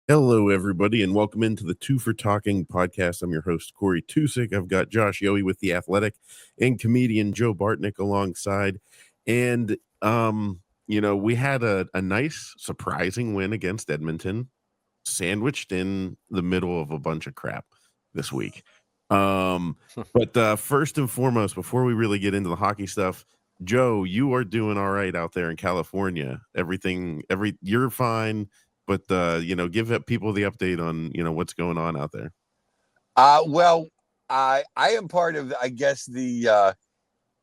Hello, everybody, and welcome into the Two for Talking podcast. I'm your host, Corey Tusick. I've got Josh Yohe with The Athletic and comedian Joe Bartnick alongside. And, we had a nice, surprising win against Edmonton, sandwiched in the middle of a bunch of crap this week. But first and foremost, before we really get into the hockey stuff, Joe, you are doing all right out there in California. You're fine. But give people the update on what's going on out there. Well, I am part of, I guess, the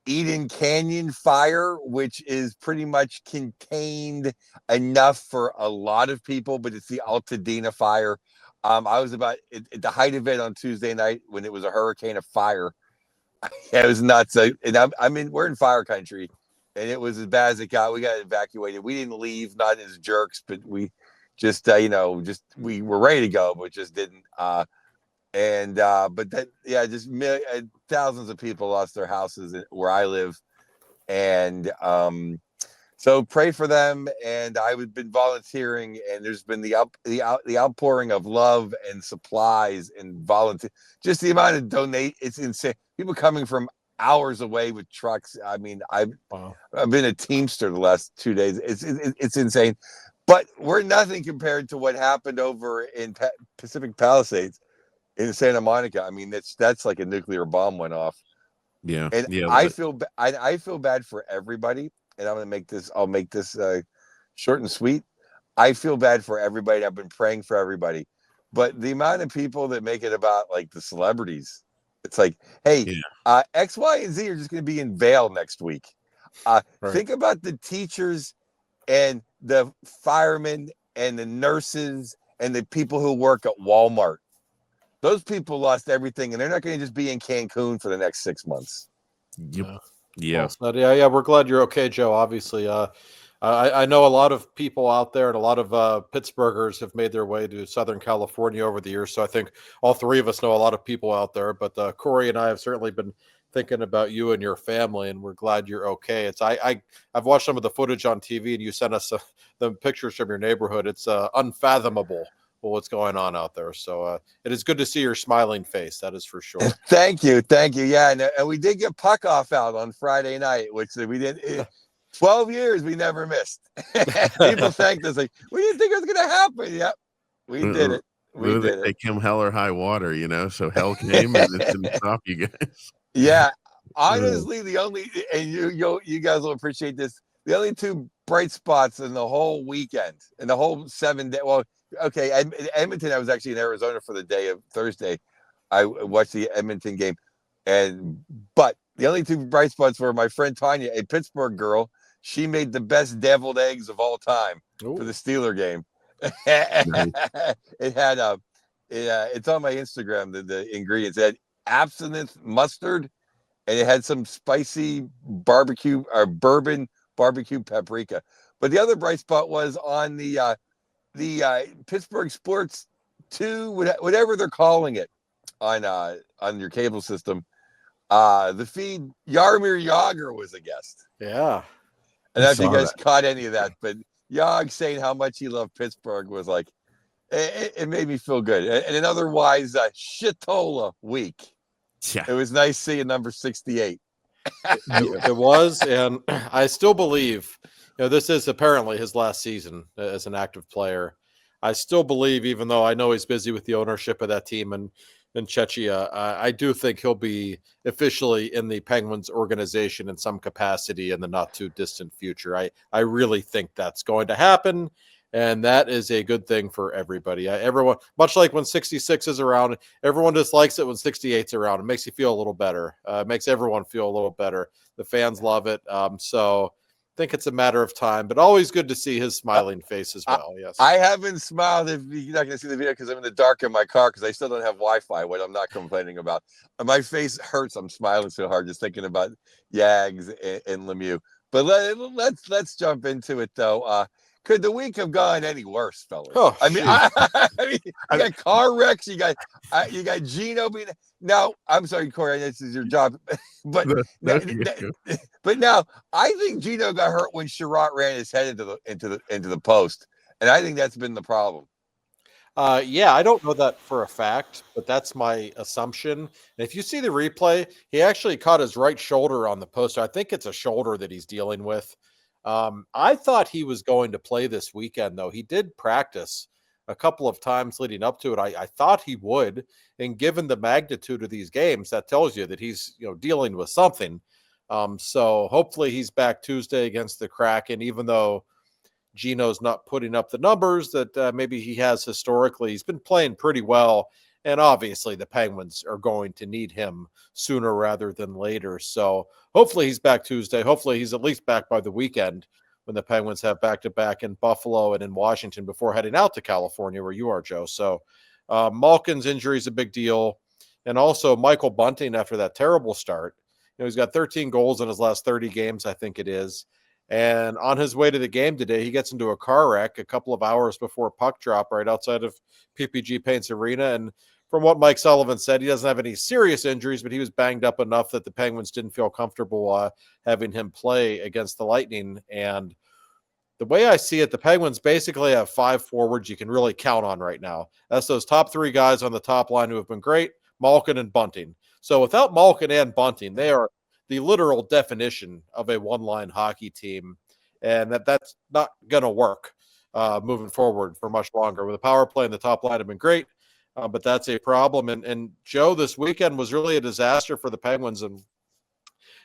Eden Canyon fire, which is pretty much contained enough for a lot of people, but it's the Altadena fire. I was about at the height of it on Tuesday night when it was a hurricane of fire. It was nuts. We're in fire country, and it was as bad as it got. We got evacuated. We didn't leave, not as jerks, but we just we were ready to go, but just didn't. But then thousands of people lost their houses where I live, and so pray for them. And I've been volunteering, and there's been the outpouring of love and supplies and volunteer. Just the amount of donate, it's insane. People coming from hours away with trucks. I mean, I've been a Teamster the last 2 days. It's insane. But we're nothing compared to what happened over in Pacific Palisades in Santa Monica. I mean, that's like a nuclear bomb went off. Yeah, and yeah. I feel bad for everybody. And I'll make this short and sweet. I feel bad for everybody. I've been praying for everybody, but the amount of people that make it about like the celebrities, it's like, hey, X, Y, and Z are just going to be in Vail next week. Right. Think about the teachers and the firemen and the nurses and the people who work at Walmart. Those people lost everything, and they're not going to just be in Cancun for the next 6 months. Yep. Yeah. Well, yeah. We're glad you're okay, Joe. Obviously, I know a lot of people out there, and a lot of Pittsburghers have made their way to Southern California over the years. So I think all three of us know a lot of people out there. But Corey and I have certainly been thinking about you and your family, and we're glad you're okay. I've watched some of the footage on TV, and you sent us the pictures from your neighborhood. It's unfathomable what's going on out there. So it is good to see your smiling face. That is for sure. Thank you. Yeah. And we did get puck off out on Friday night, which we did 12 years. We never missed. People thanked us like, we didn't think it was going to happen. Yep. We did it. We did it. They came hell or high water, so hell came and it didn't stop you guys. Yeah. Honestly, and you guys will appreciate this. The only two bright spots in the whole weekend, in the whole 7 day. Well, okay, Edmonton, I was actually in Arizona for the day of Thursday. I watched the Edmonton game. But the only two bright spots were my friend Tanya, a Pittsburgh girl. She made the best deviled eggs of all time for the Steeler game. It had it's on my Instagram, the ingredients. It had absinthe mustard, and it had some spicy barbecue or bourbon barbecue paprika. But the other bright spot was on the Pittsburgh Sports 2, whatever they're calling it on your cable system. The feed, Jaromir Jagr was a guest. Yeah. And if you guys caught any of that, but Jagr saying how much he loved Pittsburgh was like, it made me feel good. And an otherwise shitola week. Yeah. It was nice seeing number 68. It was, and I still believe, this is apparently his last season as an active player. I still believe, even though I know he's busy with the ownership of that team and Czechia, I do think he'll be officially in the Penguins organization in some capacity in the not too distant future. I really think that's going to happen. And that is a good thing for everybody. Everyone, much like when 66 is around, everyone just likes it when 68's around. It makes you feel a little better. It makes everyone feel a little better. The fans love it. So I think it's a matter of time, but always good to see his smiling face as well. Yes. I haven't smiled. If you're not going to see the video because I'm in the dark in my car because I still don't have Wi-Fi, what I'm not complaining about. My face hurts. I'm smiling so hard just thinking about Yags and Lemieux. But let's jump into it, though. Could the week have gone any worse, fellas? Oh, I mean, you got car wrecks. You got Gino being. Now, I'm sorry, Corey. This is your job, but now I think Gino got hurt when Sherratt ran his head into the post, and I think that's been the problem. Yeah, I don't know that for a fact, but that's my assumption. And if you see the replay, he actually caught his right shoulder on the poster. I think it's a shoulder that he's dealing with. I thought he was going to play this weekend, though. He did practice a couple of times leading up to it. I thought he would, and given the magnitude of these games, that tells you that he's dealing with something. So hopefully he's back Tuesday against the Kraken, even though Gino's not putting up the numbers that maybe he has historically. He's been playing pretty well, and obviously the Penguins are going to need him sooner rather than later. So hopefully he's back Tuesday. Hopefully he's at least back by the weekend when the Penguins have back-to-back in Buffalo and in Washington before heading out to California, where you are, Joe. So Malkin's injury is a big deal. And also Michael Bunting, after that terrible start, he's got 13 goals in his last 30 games, I think it is. And on his way to the game today, he gets into a car wreck a couple of hours before puck drop right outside of PPG Paints Arena. And from what Mike Sullivan said, he doesn't have any serious injuries, but he was banged up enough that the Penguins didn't feel comfortable having him play against the Lightning. And the way I see it, the Penguins basically have 5 forwards you can really count on right now. That's those top 3 guys on the top line who have been great, Malkin and Bunting. So without Malkin and Bunting, they are the literal definition of a one-line hockey team, and that's not going to work moving forward for much longer. With the power play and the top line have been great, but that's a problem. And Joe, this weekend was really a disaster for the Penguins, and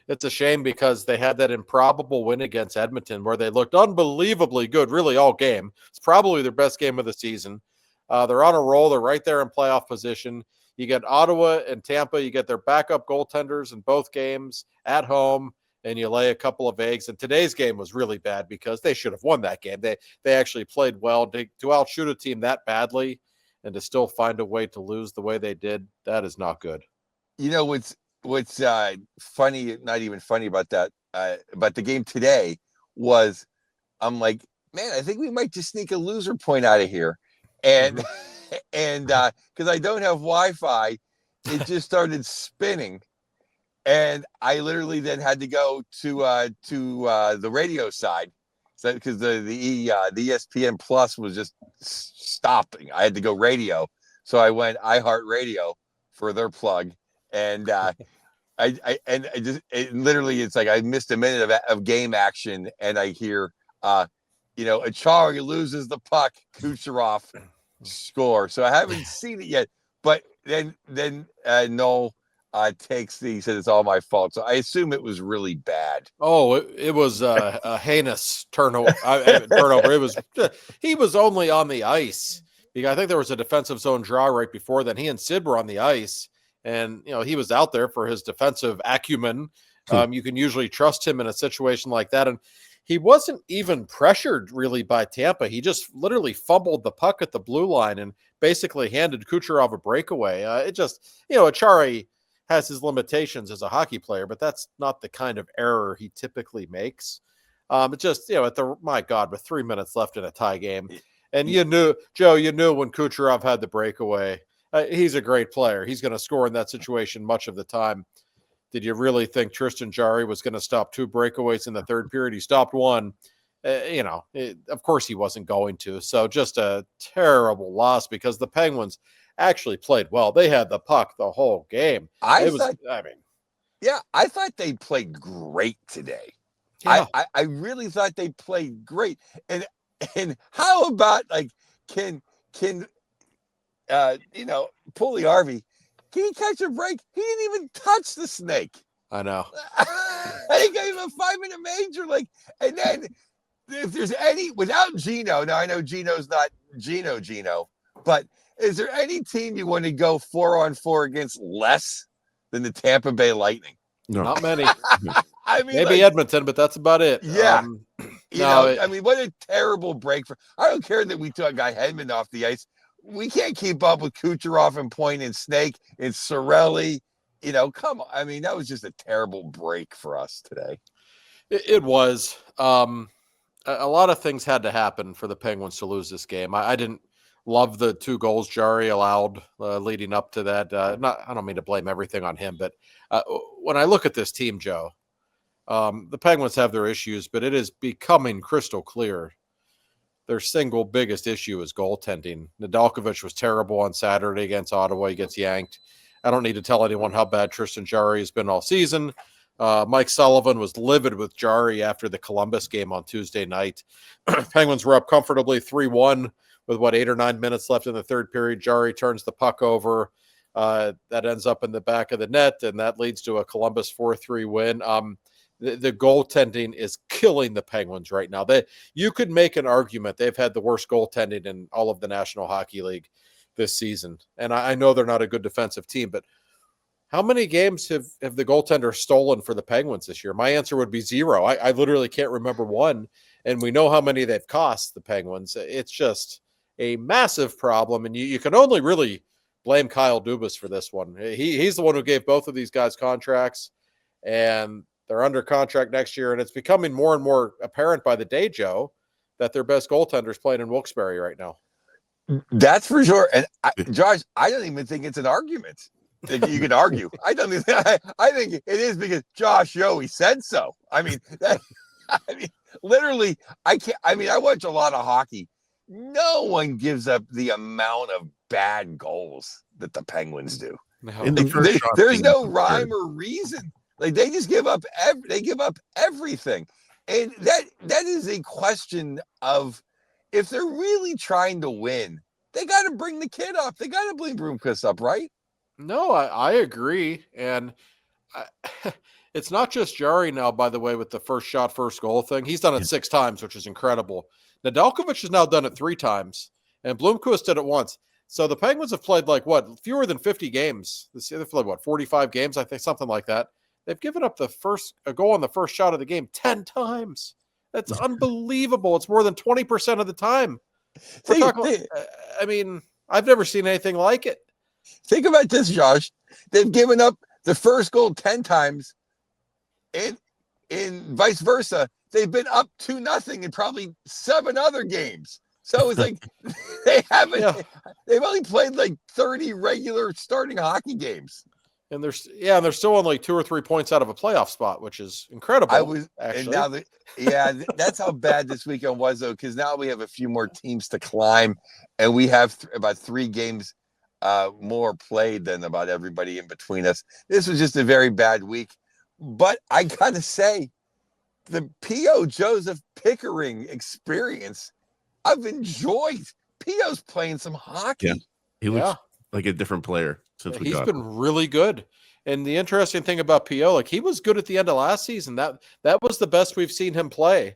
it's a shame because they had that improbable win against Edmonton where they looked unbelievably good really all game. It's probably their best game of the season. They're on a roll. They're right there in playoff position. You get Ottawa and Tampa. You get their backup goaltenders in both games at home, and you lay a couple of eggs. And today's game was really bad because they should have won that game. They actually played well. To outshoot a team that badly and to still find a way to lose the way they did, that is not good. What's funny, not even funny about that, about the game today was I'm like, man, I think we might just sneak a loser point out of here. And and because I don't have Wi-Fi, it just started spinning, and I literally then had to go to the radio side, so because the ESPN Plus was just stopping. I had to go radio, so I went iHeartRadio for their plug, and literally it's like I missed a minute of game action, and I hear Achari loses the puck, Kucherov score. So I haven't seen it yet, but then Noel he said it's all my fault. So I assume it was really bad. Oh, it was a heinous turnover. It was he was only on the ice because I think there was a defensive zone draw right before then. He and Sid were on the ice, and he was out there for his defensive acumen. You can usually trust him in a situation like that, and he wasn't even pressured really by Tampa. He just literally fumbled the puck at the blue line and basically handed Kucherov a breakaway. Achari has his limitations as a hockey player, but that's not the kind of error he typically makes. It just, my God, with 3 minutes left in a tie game. And you knew when Kucherov had the breakaway, he's a great player. He's going to score in that situation much of the time. Did you really think Tristan Jarry was going to stop 2 breakaways in the third period? He stopped 1. Of course he wasn't going to. So just a terrible loss because the Penguins actually played well. They had the puck the whole game. I thought they played great today. Yeah. I really thought they played great. And how about can Puljujärvi, can he catch a break? He didn't even touch the snake. I know. They gave him a 5-minute major. And then if there's any without Gino, now I know Gino's not Gino, but is there any team you want to go 4-on-4 against less than the Tampa Bay Lightning? No. Not many. I mean, maybe Edmonton, but that's about it. Yeah. What a terrible break I don't care that we got Hedman off the ice. We can't keep up with Kucherov and Point and Snake and Cirelli. Come on. I mean, that was just a terrible break for us today. It was. A lot of things had to happen for the Penguins to lose this game. I didn't love the 2 goals Jarry allowed leading up to that. I don't mean to blame everything on him, but when I look at this team, Joe, the Penguins have their issues, but it is becoming crystal clear their single biggest issue is goaltending. Nedeljkovic was terrible on Saturday against Ottawa. He gets yanked. I don't need to tell anyone how bad Tristan Jarry has been all season. Mike Sullivan was livid with Jarry after the Columbus game on Tuesday night. Penguins were up comfortably 3-1 with 8 or 9 minutes left in the third period. Jarry turns the puck over. That ends up in the back of the net, and that leads to a Columbus 4-3 win. The goaltending is killing the Penguins right now. You could make an argument they've had the worst goaltending in all of the National Hockey League this season. And I know they're not a good defensive team, but how many games have the goaltender stolen for the Penguins this year? My answer would be 0. I literally can't remember one. And we know how many they've cost the Penguins. It's just a massive problem. And you can only really blame Kyle Dubas for this one. He's the one who gave both of these guys contracts, and they're under contract next year. And it's becoming more and more apparent by the day, Joe, that their best goaltender is playing in Wilkes-Barre right now. That's for sure. And Josh, I don't even think it's an argument that you can argue. I think it is because Josh Yohe said so. Literally, I can't. I watch a lot of hockey. No one gives up the amount of bad goals that the Penguins do. No. There's no rhyme or reason. Like, they just give up. They give up everything, and that is a question of, if they're really trying to win, they got to bring the kid up. They got to bring Broomquist up, right? No, I agree. And it's not just Jarry now, by the way, with the first shot, first goal thing. He's done it 6 times, which is incredible. Nedeljkovic has now done it 3 times, and Blomqvist did it once. So the Penguins have played fewer than 50 games. They've played 45 games, I think, something like that. They've given up a goal on the first shot of the game 10 times. That's unbelievable. It's more than 20% of the time. I've never seen anything like it. Think about this, Josh. They've given up the first goal 10 times, and vice versa. They've been up 2-0 in probably 7 other games. So it's like they've only played 30 regular starting hockey games. And they're still only 2 or 3 points out of a playoff spot, which is incredible. That's how bad this weekend was, though, because now we have a few more teams to climb, and we have about 3 games more played than about everybody in between us. This was just a very bad week. But I gotta say, the P.O. Joseph Pickering experience, I've enjoyed. P.O.'s playing some hockey. Yeah. He looks like a different player since we got him. He's been really good. And the interesting thing about P.O., he was good at the end of last season. That was the best we've seen him play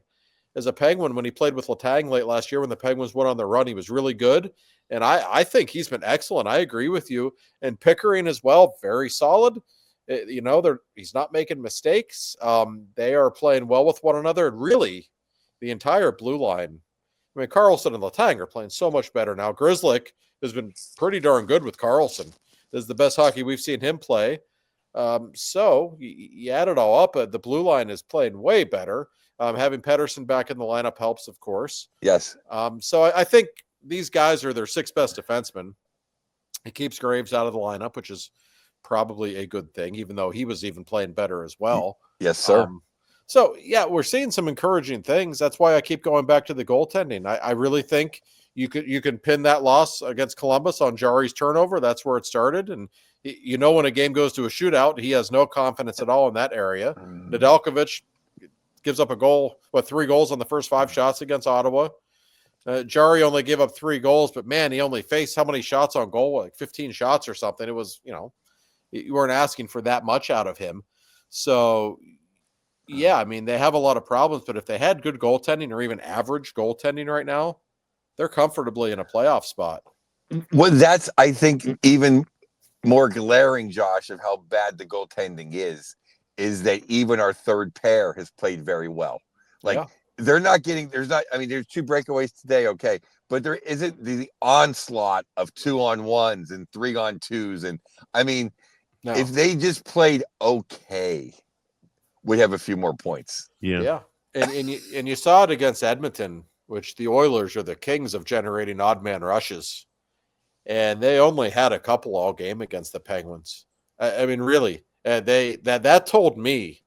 as a Penguin when he played with Letang late last year when the Penguins went on their run. He was really good. And I think he's been excellent. I agree with you. And Pickering as well, very solid. He's not making mistakes. They are playing well with one another. And really, the entire blue line. Karlsson and Letang are playing so much better now. Grzelcyk has been pretty darn good with Karlsson. This is the best hockey we've seen him play. So you add it all up. The blue line is playing way better. Having Pettersson back in the lineup helps, of course. Yes. So I think these guys are their 6th best defensemen. It keeps Graves out of the lineup, which is probably a good thing, even though he was even playing better as well. Yes, sir. We're seeing some encouraging things. That's why I keep going back to the goaltending. I really think you can pin that loss against Columbus on Jarry's turnover. That's where it started. And when a game goes to a shootout, he has no confidence at all in that area. Nedeljkovic gives up a goal, 3 goals on the first 5 shots against Ottawa. Jarry only gave up 3 goals, but man, he only faced how many shots on goal? 15 shots or something. It was, you weren't asking for that much out of him. So, they have a lot of problems, but if they had good goaltending or even average goaltending right now, they're comfortably in a playoff spot. Well, that's, I think, even more glaring, Josh, of how bad the goaltending is that even our third pair has played very well. There's 2 breakaways today, okay, but there isn't the onslaught of 2-on-1s and 3-on-2s. And if they just played okay, we'd have a few more points. Yeah. And you saw it against Edmonton, which the Oilers are the kings of generating odd man rushes. And they only had a couple all game against the Penguins. Really, that told me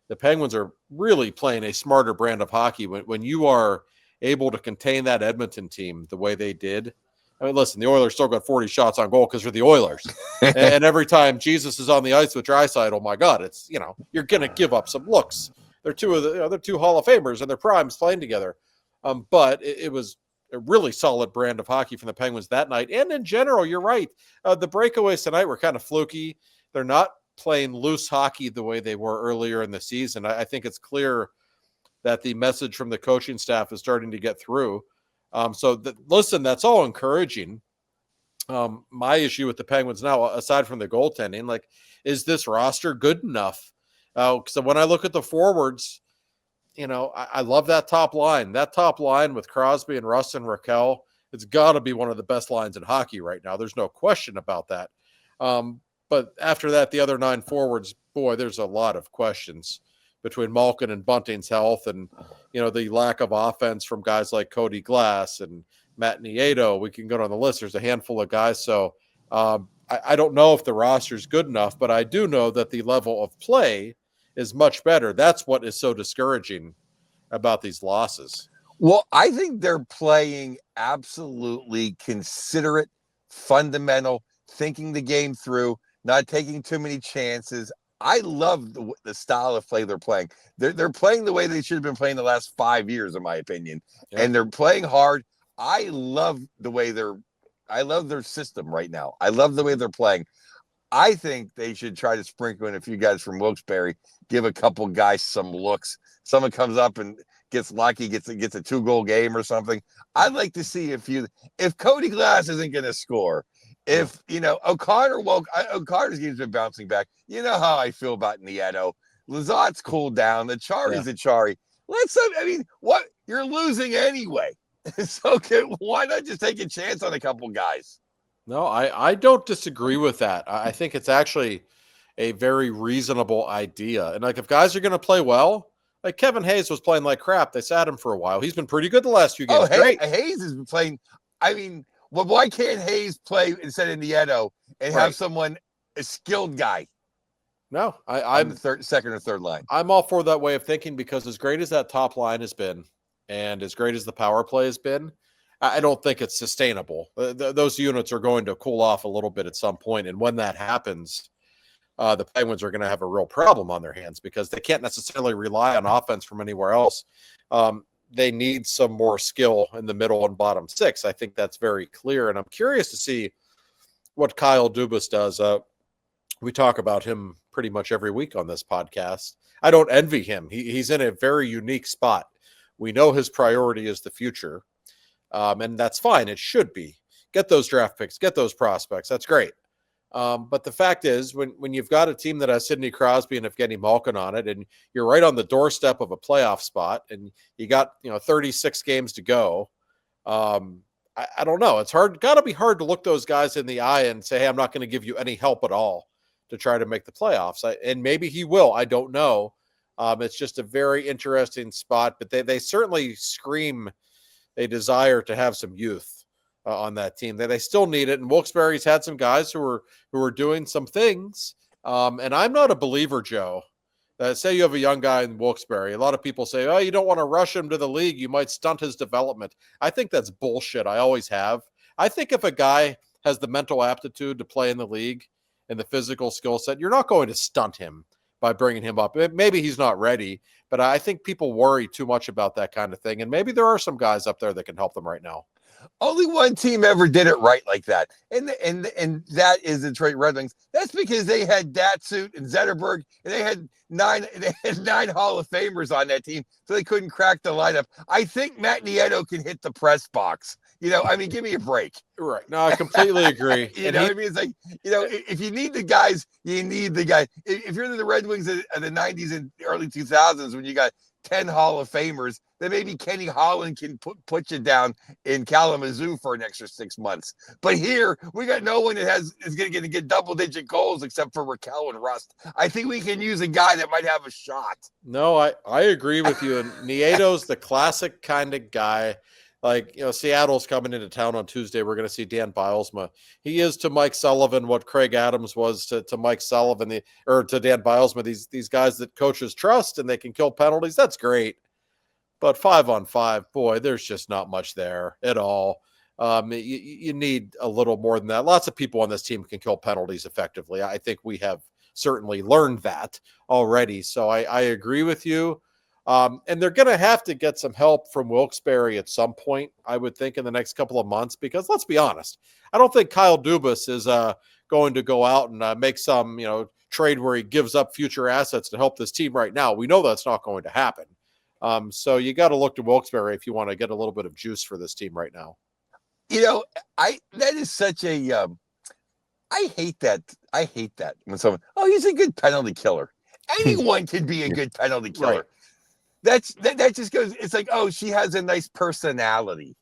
the Penguins are really playing a smarter brand of hockey when you are able to contain that Edmonton team the way they did. I mean, listen, the Oilers still got 40 shots on goal because they're the Oilers. And every time Jesus is on the ice with Draisaitl, oh my God, it's, you're going to give up some looks. They're they're two Hall of Famers and their primes playing together. But it was a really solid brand of hockey from the Penguins that night. And in general, you're right. The breakaways tonight were kind of fluky. They're not playing loose hockey the way they were earlier in the season. I think it's clear that the message from the coaching staff is starting to get through. Listen, that's all encouraging. My issue with the Penguins now, aside from the goaltending, is this roster good enough? So when I look at the forwards, I love that top line. That top line with Crosby and Russ and Raquel, it's got to be one of the best lines in hockey right now. There's no question about that. But after that, the other 9 forwards, boy, there's a lot of questions between Malkin and Bunting's health and, the lack of offense from guys like Cody Glass and Matt Nieto. We can go down the list. There's a handful of guys. So I don't know if the roster is good enough, but I do know that the level of play is much better. That's what is so discouraging about these losses. Well, I think they're playing absolutely considerate, fundamental, thinking the game through, not taking too many chances. I love the style of play they're playing. They're playing the way they should have been playing the last 5 years, in my opinion. Yeah. And they're playing hard. I love their system right now. I love the way they're playing. I think they should try to sprinkle in a few guys from Wilkes-Barre, give a couple guys some looks. Someone comes up and gets lucky, gets a 2-goal game or something. I'd like to see if Cody Glass isn't going to score, if O'Connor's game's been bouncing back. You know how I feel about Nieto. Lazat's cooled down. The Chari's a Chari. What you're losing anyway. So why not just take a chance on a couple guys? No, I don't disagree with that. I think it's actually a very reasonable idea. And if guys are going to play well, like Kevin Hayes was playing like crap. They sat him for a while. He's been pretty good the last few games. Great. Hayes has been playing. Why can't Hayes play instead of Nieto and have someone, a skilled guy? No, I'm the second or third line. I'm all for that way of thinking, because as great as that top line has been and as great as the power play has been, I don't think it's sustainable. Those units are going to cool off a little bit at some point. And when that happens, the Penguins are going to have a real problem on their hands, because they can't necessarily rely on offense from anywhere else. They need some more skill in the middle and bottom 6. I think that's very clear. And I'm curious to see what Kyle Dubas does. We talk about him pretty much every week on this podcast. I don't envy him. He's in a very unique spot. We know his priority is the future. And that's fine. It should be. Get those draft picks, get those prospects. That's great. But the fact is, when you've got a team that has Sidney Crosby and Evgeny Malkin on it, and you're right on the doorstep of a playoff spot, and you got 36 games to go, I don't know. It's hard. Got to be hard to look those guys in the eye and say, "Hey, I'm not going to give you any help at all to try to make the playoffs." And maybe he will. I don't know. It's just a very interesting spot, but they certainly scream a desire to have some youth on that team. They still need it. And Wilkes-Barre's had some guys who are doing some things. And I'm not a believer, Joe. Say you have a young guy in Wilkes-Barre. A lot of people say, "Oh, you don't want to rush him to the league. You might stunt his development." I think that's bullshit. I always have. I think if a guy has the mental aptitude to play in the league and the physical skill set, you're not going to stunt him by bringing him up. Maybe he's not ready, but I think people worry too much about that kind of thing. And maybe there are some guys up there that can help them right now. Only one team ever did it right like that, and that is the Detroit Red Wings. That's because they had Datsuk and Zetterberg, and they had nine Hall of Famers on that team, so they couldn't crack the lineup. I think Matt Nieto can hit the press box. Give me a break. Right. No, I completely agree. It's like, if you need the guys, you need the guys. If you're the Red Wings of the 90s and early 2000s, when you got 10 Hall of Famers, then maybe Kenny Holland can put you down in Kalamazoo for an extra 6 months. But here, we got no one that is going to get double-digit goals except for Raquel and Rust. I think we can use a guy that might have a shot. No, I agree with you. And Nieto's the classic kind of guy. Seattle's coming into town on Tuesday. We're going to see Dan Bylsma. He is to Mike Sullivan what Craig Adams was to Mike Sullivan, or to Dan Bylsma. These guys that coaches trust and they can kill penalties. That's great. But 5-on-5, boy, there's just not much there at all. You need a little more than that. Lots of people on this team can kill penalties effectively. I think we have certainly learned that already. So I agree with you. And they're going to have to get some help from Wilkes-Barre at some point, I would think, in the next couple of months, because let's be honest, I don't think Kyle Dubas is going to go out and make some, trade where he gives up future assets to help this team right now. We know that's not going to happen. So you got to look to Wilkes-Barre if you want to get a little bit of juice for this team right now. That is such a I hate that. I hate that when someone, he's a good penalty killer. Anyone can be a good penalty killer. Right. That just goes, it's like, she has a nice personality.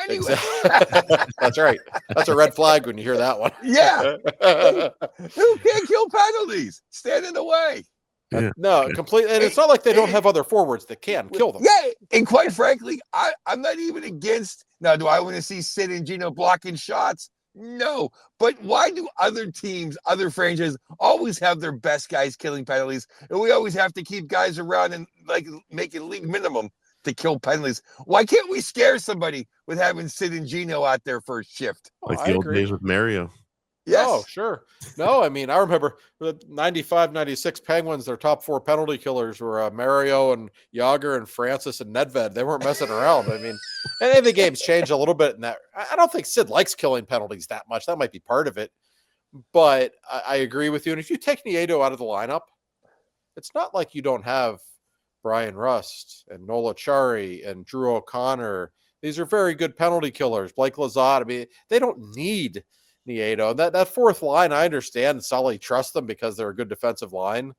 Anyway. Exactly. That's right. That's a red flag when you hear that one. Yeah. Who can't kill penalties? Stand in the way. Yeah. No, completely. And it's not like they don't have other forwards that can kill them. Yeah. And quite frankly, I'm not even against. Now, do I want to see Sid and Gino blocking shots? No. But why do other teams, other franchises always have their best guys killing penalties? And we always have to keep guys around and make it league minimum to kill penalties. Why can't we scare somebody with having Sid and Gino out there for a shift? Like the old days with Mario. Yes. Oh, sure. No, I mean, I remember the 95, 96 Penguins, their top 4 penalty killers were Mario and Yager and Francis and Nedved. They weren't messing around. I mean, and the game's changed a little bit in that. I don't think Sid likes killing penalties that much. That might be part of it. But I agree with you. And if you take Nieto out of the lineup, it's not like you don't have Brian Rust and Nola Chari and Drew O'Connor. These are very good penalty killers. Blake Lizotte. I mean, they don't need Nieto. That fourth line, I understand Sully trusts them because they're a good defensive line.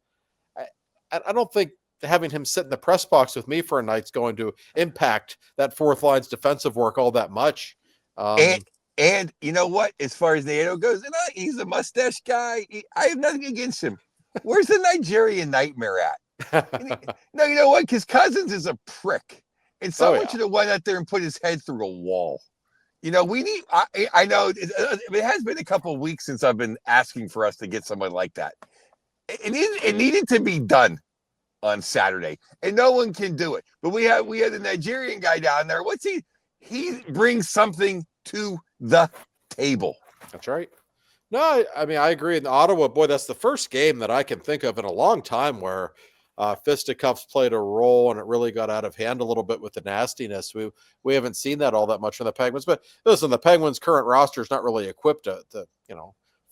I don't think having him sit in the press box with me for a night's going to impact that fourth line's defensive work all that much. And you know what? As far as Nieto goes, he's a mustache guy. I have nothing against him. Where's the Nigerian nightmare at? No, you know what? Because Cousins is a prick. And someone should have went out there and put his head through a wall. We need, I know it has been a couple of weeks since I've been asking for us to get someone like that. It needed to be done on Saturday, and no one can do it. But we had the Nigerian guy down there. He brings something to the table. That's right. No, I mean, I agree. In Ottawa, boy, that's the first game that I can think of in a long time where fisticuffs played a role and it really got out of hand a little bit with the nastiness. We haven't seen that all that much from the Penguins, but listen, the Penguins' current roster is not really equipped to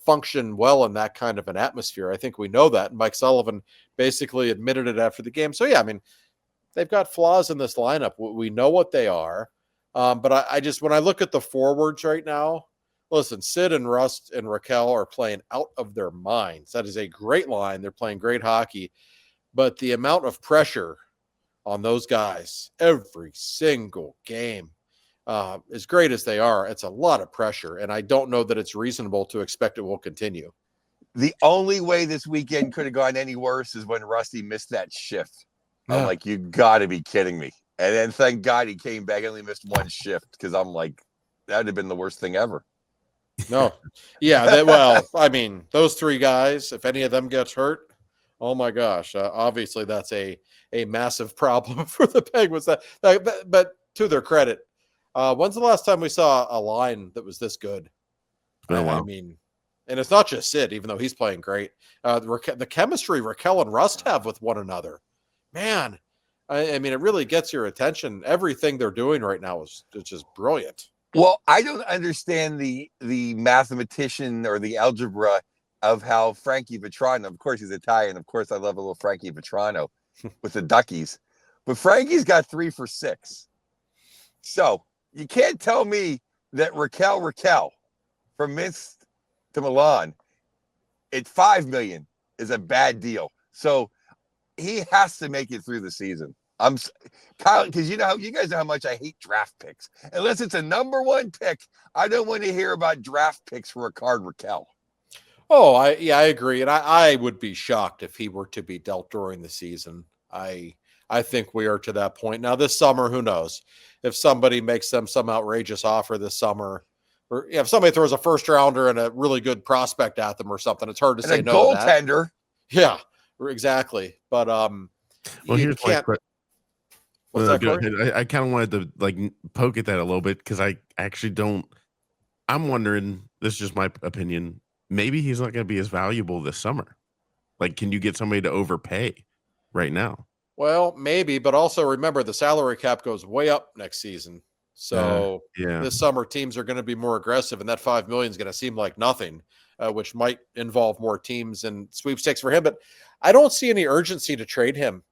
function well in that kind of an atmosphere. I think we know that. And Mike Sullivan basically admitted it after the game. So yeah, I mean, they've got flaws in this lineup. We know what they are. But I just, when I look at the forwards right now, listen, Sid and Rust and Raquel are playing out of their minds. That is a great line. They're playing great hockey. But the amount of pressure on those guys every single game, as great as they are, it's a lot of pressure. And I don't know that it's reasonable to expect it will continue. The only way this weekend could have gone any worse is when Rusty missed that shift. Yeah. I'm like, you got to be kidding me. And then thank God he came back and only missed one shift, because I'm like, that would have been the worst thing ever. No. Yeah. Well, I mean, those 3 guys, if any of them gets hurt, oh my gosh! Obviously, that's a massive problem for the Penguins. But to their credit, when's the last time we saw a line that was this good? I mean, and it's not just Sid, even though he's playing great. The chemistry Raquel and Rust have with one another, man. I mean, it really gets your attention. Everything they're doing right now is just brilliant. Well, I don't understand the mathematician or the algebra of how Frankie Vetrano, of course he's Italian, of course I love a little Frankie Vetrano with the Duckies, but Frankie's got 3 for 6. So you can't tell me that Raquel from Minsk to Milan at $5 million is a bad deal. So he has to make it through the season. Kyle, because you guys know how much I hate draft picks. Unless it's a number 1 pick, I don't want to hear about draft picks for Rickard Raquel. Oh, I agree. And I would be shocked if he were to be dealt during the season. I think we are to that point. Now, this summer, who knows? If somebody makes them some outrageous offer this summer, or if somebody throws a first rounder and a really good prospect at them or something, it's hard to say no to that. Goaltender. Yeah, exactly. But well, here's my question. What's that, Go Corey? ahead. I kind of wanted to like poke at that a little bit because I actually don't. I'm wondering. This is just my opinion. Maybe he's not going to be as valuable this summer. Like, can you get somebody to overpay right now? Well, maybe, but also remember the salary cap goes way up next season. So Yeah. this summer teams are going to be more aggressive, and that $5 million is going to seem like nothing, which might involve more teams and sweepstakes for him. But I don't see any urgency to trade him.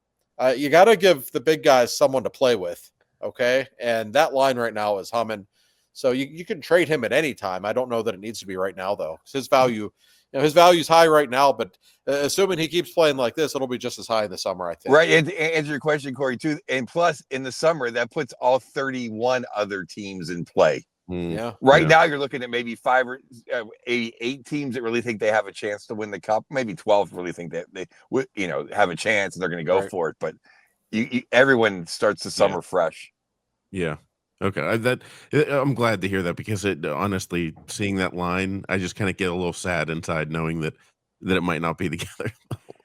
You got to give the big guys someone to play with, okay? And that line right now is humming. So you can trade him at any time. I don't know that it needs to be right now, though. His value, his value is high right now, but assuming he keeps playing like this, it'll be just as high in the summer, I think. Right. And to answer your question, Corey, too. And plus, in the summer, that puts all 31 other teams in play. Yeah. Right now, you're looking at maybe 5 or 8 teams that really think they have a chance to win the cup. Maybe 12 really think that they would, have a chance and they're going to go for it. But everyone starts the summer fresh. Yeah. Okay. I'm glad to hear that because honestly, seeing that line, I just kind of get a little sad inside knowing that it might not be together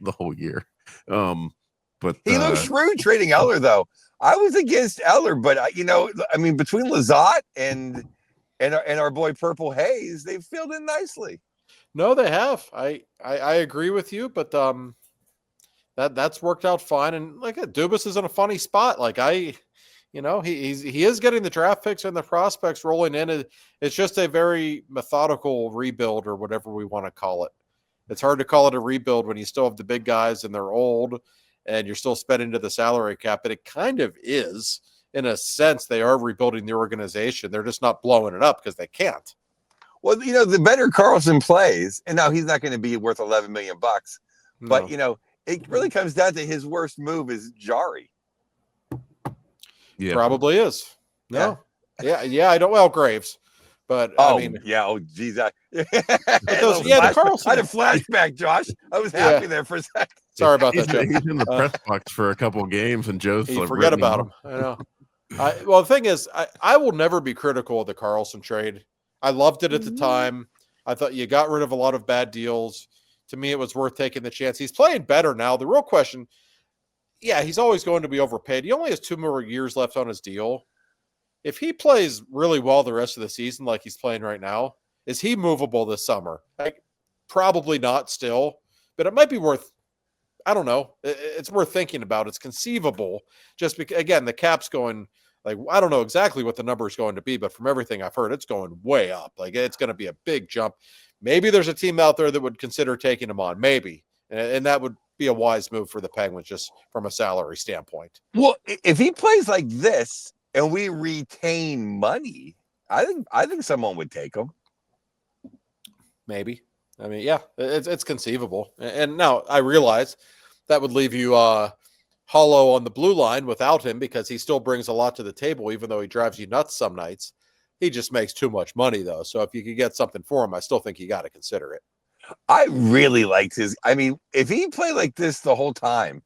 the whole year. But he looks shrewd trading Eller, though. I was against Eller, but between Lizotte and our boy Purple Haze, they've filled in nicely. No, they have. I agree with you, but that's worked out fine. And like Dubas is in a funny spot. Like he is getting the draft picks and the prospects rolling in. It's just a very methodical rebuild or whatever we want to call it. It's hard to call it a rebuild when you still have the big guys and they're old and you're still spending to the salary cap, but it kind of is. In a sense, they are rebuilding the organization. They're just not blowing it up because they can't. Well, the better Carlson plays, and now he's not going to be worth $11 million, but it really comes down to his worst move is Jari. Yeah, probably is. No, yeah. I don't. Well, Graves, but geez, the Carlson. I had a flashback, Josh. I was happy there for a second. Sorry about that, Joe. He's in the press box for a couple of games, and Joe's forget about him. I know. Well, the thing is, I will never be critical of the Carlson trade. I loved it at the time. I thought you got rid of a lot of bad deals. To me, it was worth taking the chance. He's playing better now. The real question, he's always going to be overpaid. He only has 2 more years left on his deal. If he plays really well the rest of the season like he's playing right now, is he movable this summer? Probably not still, but it might be worth, I don't know. It's worth thinking about. It's conceivable just because, again, the cap's going, like, I don't know exactly what the number is going to be, but from everything I've heard, it's going way up. Like, it's going to be a big jump. Maybe there's a team out there that would consider taking him on, maybe. And that would be a wise move for the Penguins just from a salary standpoint. Well, if he plays like this and we retain money, I think someone would take him. Maybe. I mean, it's conceivable. And now I realize that would leave you hollow on the blue line without him because he still brings a lot to the table, even though he drives you nuts some nights. He just makes too much money, though. So if you could get something for him, I still think you got to consider it. I really liked if he played like this the whole time,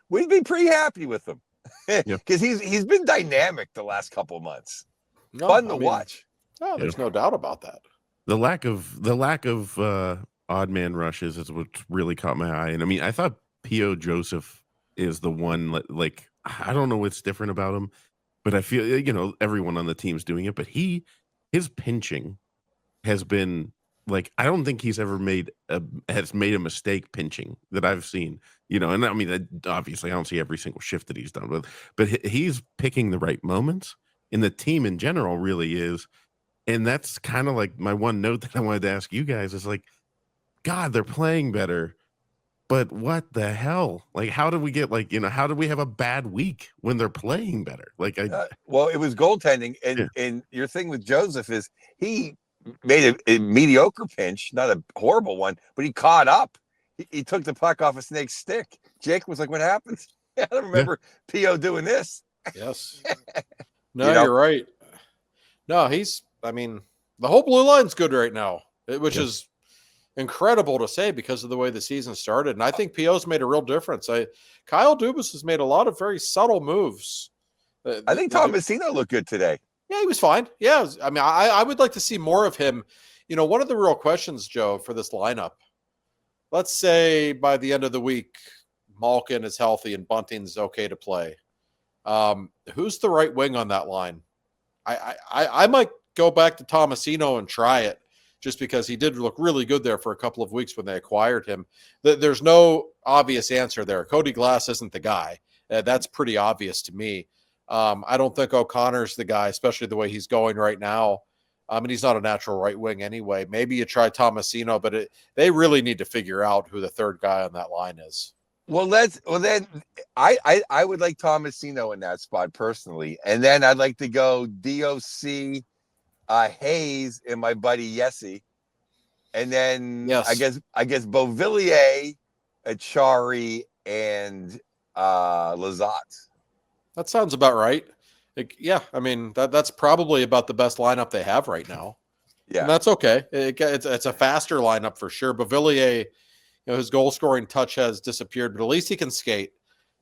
we'd be pretty happy with him because he's been dynamic the last couple of months. Fun to watch. Oh, there's no doubt about that. The lack of odd man rushes is what really caught my eye. And I mean, I thought P.O. Joseph is the one, like, I don't know what's different about him, but I feel, everyone on the team's doing it, but his pinching has been like, I don't think he's ever made a mistake pinching that I've seen, and I mean, obviously I don't see every single shift that he's done, but he's picking the right moments, and the team in general really is. And that's kind of like my one note that I wanted to ask you guys is like, God, they're playing better, but what the hell? Like, how did we get how did we have a bad week when they're playing better? Like, well, it was goaltending, and your thing with Joseph is he made a mediocre pinch, not a horrible one, but he caught up. He took the puck off a snake's stick. Jake was like, "What happened?" I don't remember P.O. doing this. Yes. No, you're right. No, the whole blue line's good right now, which is incredible to say because of the way the season started. And I think P.O.'s made a real difference. Kyle Dubas has made a lot of very subtle moves. I think Tom Messina looked good today. Yeah, he was fine. Yeah, I would like to see more of him. One of the real questions, Joe, for this lineup, let's say by the end of the week, Malkin is healthy and Bunting's okay to play. Who's the right wing on that line? I might go back to Tomasino and try it, just because he did look really good there for a couple of weeks when they acquired him. There's no obvious answer there. Cody Glass isn't the guy. That's pretty obvious to me. I don't think O'Connor's the guy, especially the way he's going right now. And he's not a natural right wing anyway. Maybe you try Tomasino, but they really need to figure out who the third guy on that line is. Well, then I would like Tomasino in that spot personally, and then I'd like to go DOC, Hayes, and my buddy Yessie, and then I guess Beauvillier, Achari, and Lazat. That sounds about right. I mean that's probably about the best lineup they have right now. Yeah, and that's okay. It's a faster lineup for sure. Beauvillier, his goal scoring touch has disappeared, but at least he can skate.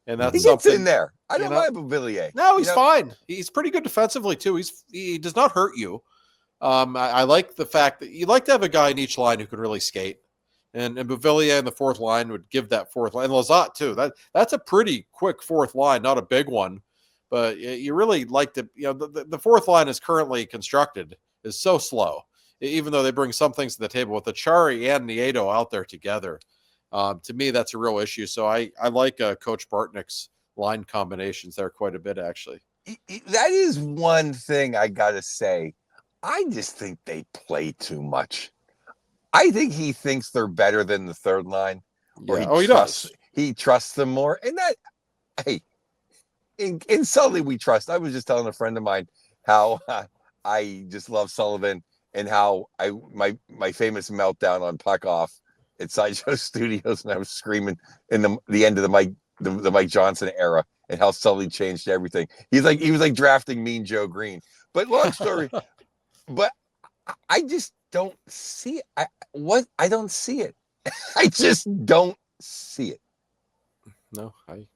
And that's he gets in there. I don't mind Beauvillier. No, he's fine. He's pretty good defensively too. He does not hurt you. I like the fact that you like to have a guy in each line who can really skate. And Beauvillier in the fourth line would give that fourth line. And Lazat too. That's a pretty quick fourth line, not a big one. But you really like to, the fourth line is currently constructed is so slow, even though they bring some things to the table with Achari and Nieto out there together. To me, that's a real issue. So I like Coach Bartnick's line combinations there quite a bit, actually. That is one thing I got to say. I just think they play too much. I think he thinks they're better than the third line. He does. He trusts them more. And that, hey, in Sully we trust. I was just telling a friend of mine how I just love Sullivan and how my famous meltdown on Puck Off at Sideshow Studios, and I was screaming in the end of the Mike Johnson era, and how Sully changed everything. He was like drafting Mean Joe Green. But long story, but I just don't see it. I don't see it. I just don't see it. No, I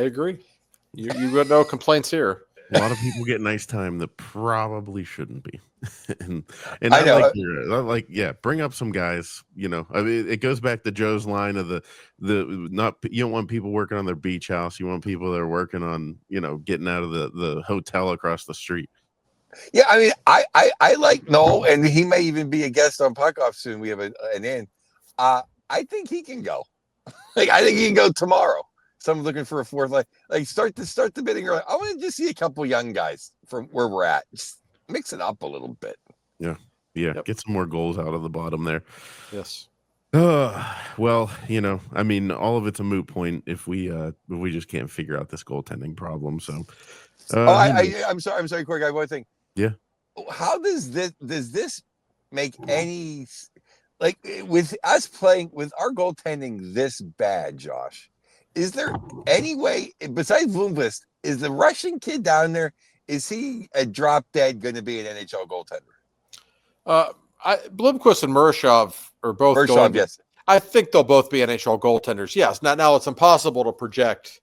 agree. You got no complaints here. A lot of people get nice time that probably shouldn't be. and I know. Bring up some guys, I mean, it goes back to Joe's line of you don't want people working on their beach house. You want people that are working on, getting out of the hotel across the street. Yeah. I mean, I like Noel, and he may even be a guest on Puck Off soon. We have an in. I think he can go. I think he can go tomorrow. Someone's looking for a fourth line. Start the bidding early. I want to just see a couple young guys from where we're at. Just mix it up a little bit. Yeah. Yep. Get some more goals out of the bottom there. Yes. Well, I mean, all of it's a moot point if we just can't figure out this goaltending problem. So, I'm sorry, Corey. I have one thing. Yeah. How does this make any with us playing with our goaltending this bad, Josh? Is there any way besides Bloomquist? Is the Russian kid down there? Is he a drop dead going to be an NHL goaltender? Bloomquist and Murashov are both going. Yes. I think they'll both be NHL goaltenders. Yes. Now it's impossible to project.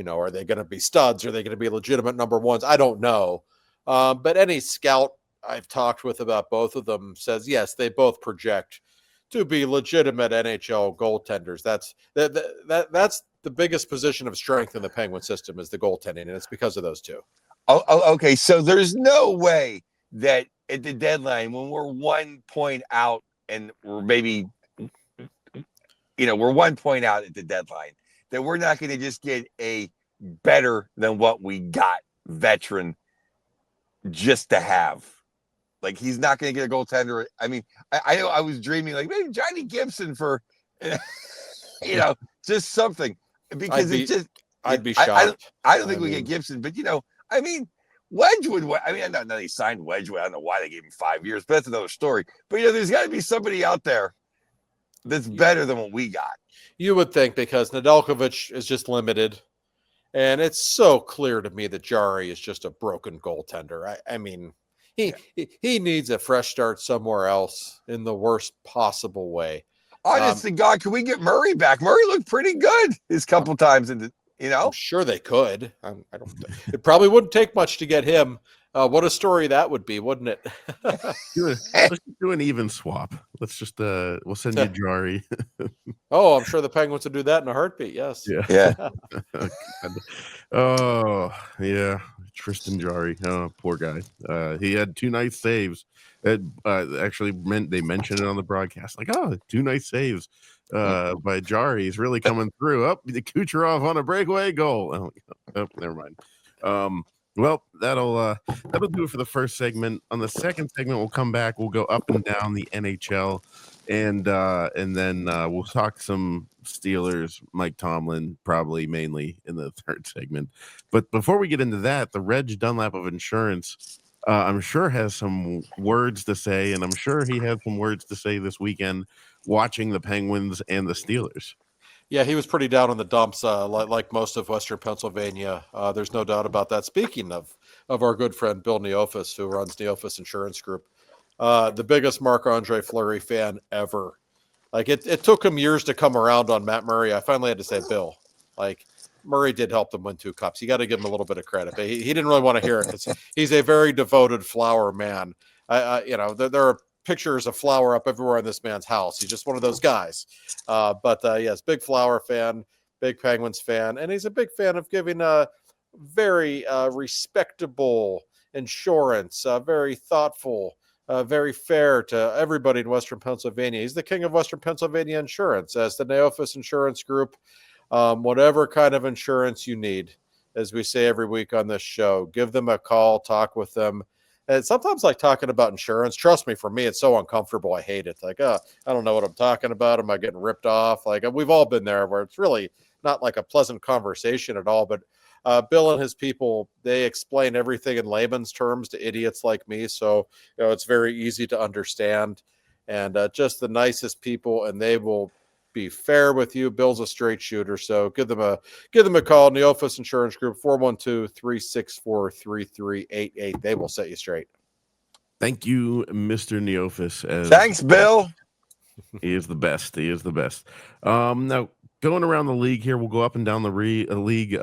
Are they going to be studs? Are they going to be legitimate number ones? I don't know. But any scout I've talked with about both of them says yes, they both project to be legitimate NHL goaltenders. That's the biggest position of strength in the Penguin system is the goaltending, and it's because of those two. Oh, okay. So there's no way that at the deadline, when we're 1 point out and we're maybe, we're 1 point out at the deadline, that we're not going to just get a better than what we got veteran just to have. He's not going to get a goaltender. I mean, I know I was dreaming maybe Johnny Gibson for, just something. Because I'd be shocked. I don't think we get Gibson, but I mean, Wedgwood. I mean, I know they signed Wedgwood. I don't know why they gave him 5 years, but that's another story. But there's got to be somebody out there that's better than what we got. You would think, because Nedeljkovic is just limited, and it's so clear to me that Jari is just a broken goaltender. I mean, he needs a fresh start somewhere else in the worst possible way. Honest to God, can we get Murray back? Murray looked pretty good his couple times, I'm sure they could. I don't think it probably wouldn't take much to get him. What a story that would be, wouldn't it? Let's do an even swap. Let's just we'll send you Jari. Oh, I'm sure the Penguins would do that in a heartbeat. Yes. Yeah. Oh, yeah. Tristan Jari. Oh, poor guy. He had 2 nice saves. It actually meant they mentioned it on the broadcast. Like, 2 nice saves by Jari. He's really coming through. Up the Kucherov on a breakaway goal. Oh, never mind. Well, that'll do it for the first segment. On the second segment, we'll come back. We'll go up and down the NHL, and then we'll talk some Steelers, Mike Tomlin, probably mainly in the third segment. But before we get into that, the Reg Dunlap of Insurance, I'm sure has some words to say, and I'm sure he had some words to say this weekend watching the Penguins and the Steelers. Yeah, he was pretty down in the dumps, like most of Western Pennsylvania. There's no doubt about that. Speaking of our good friend Bill Neofus, who runs Neofus Insurance Group, the biggest Marc-Andre Fleury fan ever. Like it took him years to come around on Matt Murray. I finally had to say, Bill, like Murray did help them win 2 cups. You got to give him a little bit of credit. But he didn't really want to hear it because he's a very devoted Flower man. There are pictures of Flower up everywhere in this man's house. He's just one of those guys. But yes, big Flower fan, big Penguins fan, and he's a big fan of giving a very respectable insurance, very thoughtful, very fair to everybody in Western Pennsylvania. He's the king of Western Pennsylvania insurance, as the Neofus Insurance Group. Whatever kind of insurance you need, as we say every week on this show, give them a call, talk with them. And sometimes, like talking about insurance, trust me, for me, it's so uncomfortable. I hate it. Like, I don't know what I'm talking about. Am I getting ripped off? Like, we've all been there where it's really not like a pleasant conversation at all. But Bill and his people, they explain everything in layman's terms to idiots like me. So, it's very easy to understand. And just the nicest people, and they will be fair with you. Bill's a straight shooter, so give them a call. Neofus Insurance Group, 412-364-3388. They will set you straight. Thank you, Mr. Neofus. Thanks, Bill. He is the best. Now going around the league here, we'll go up and down the league.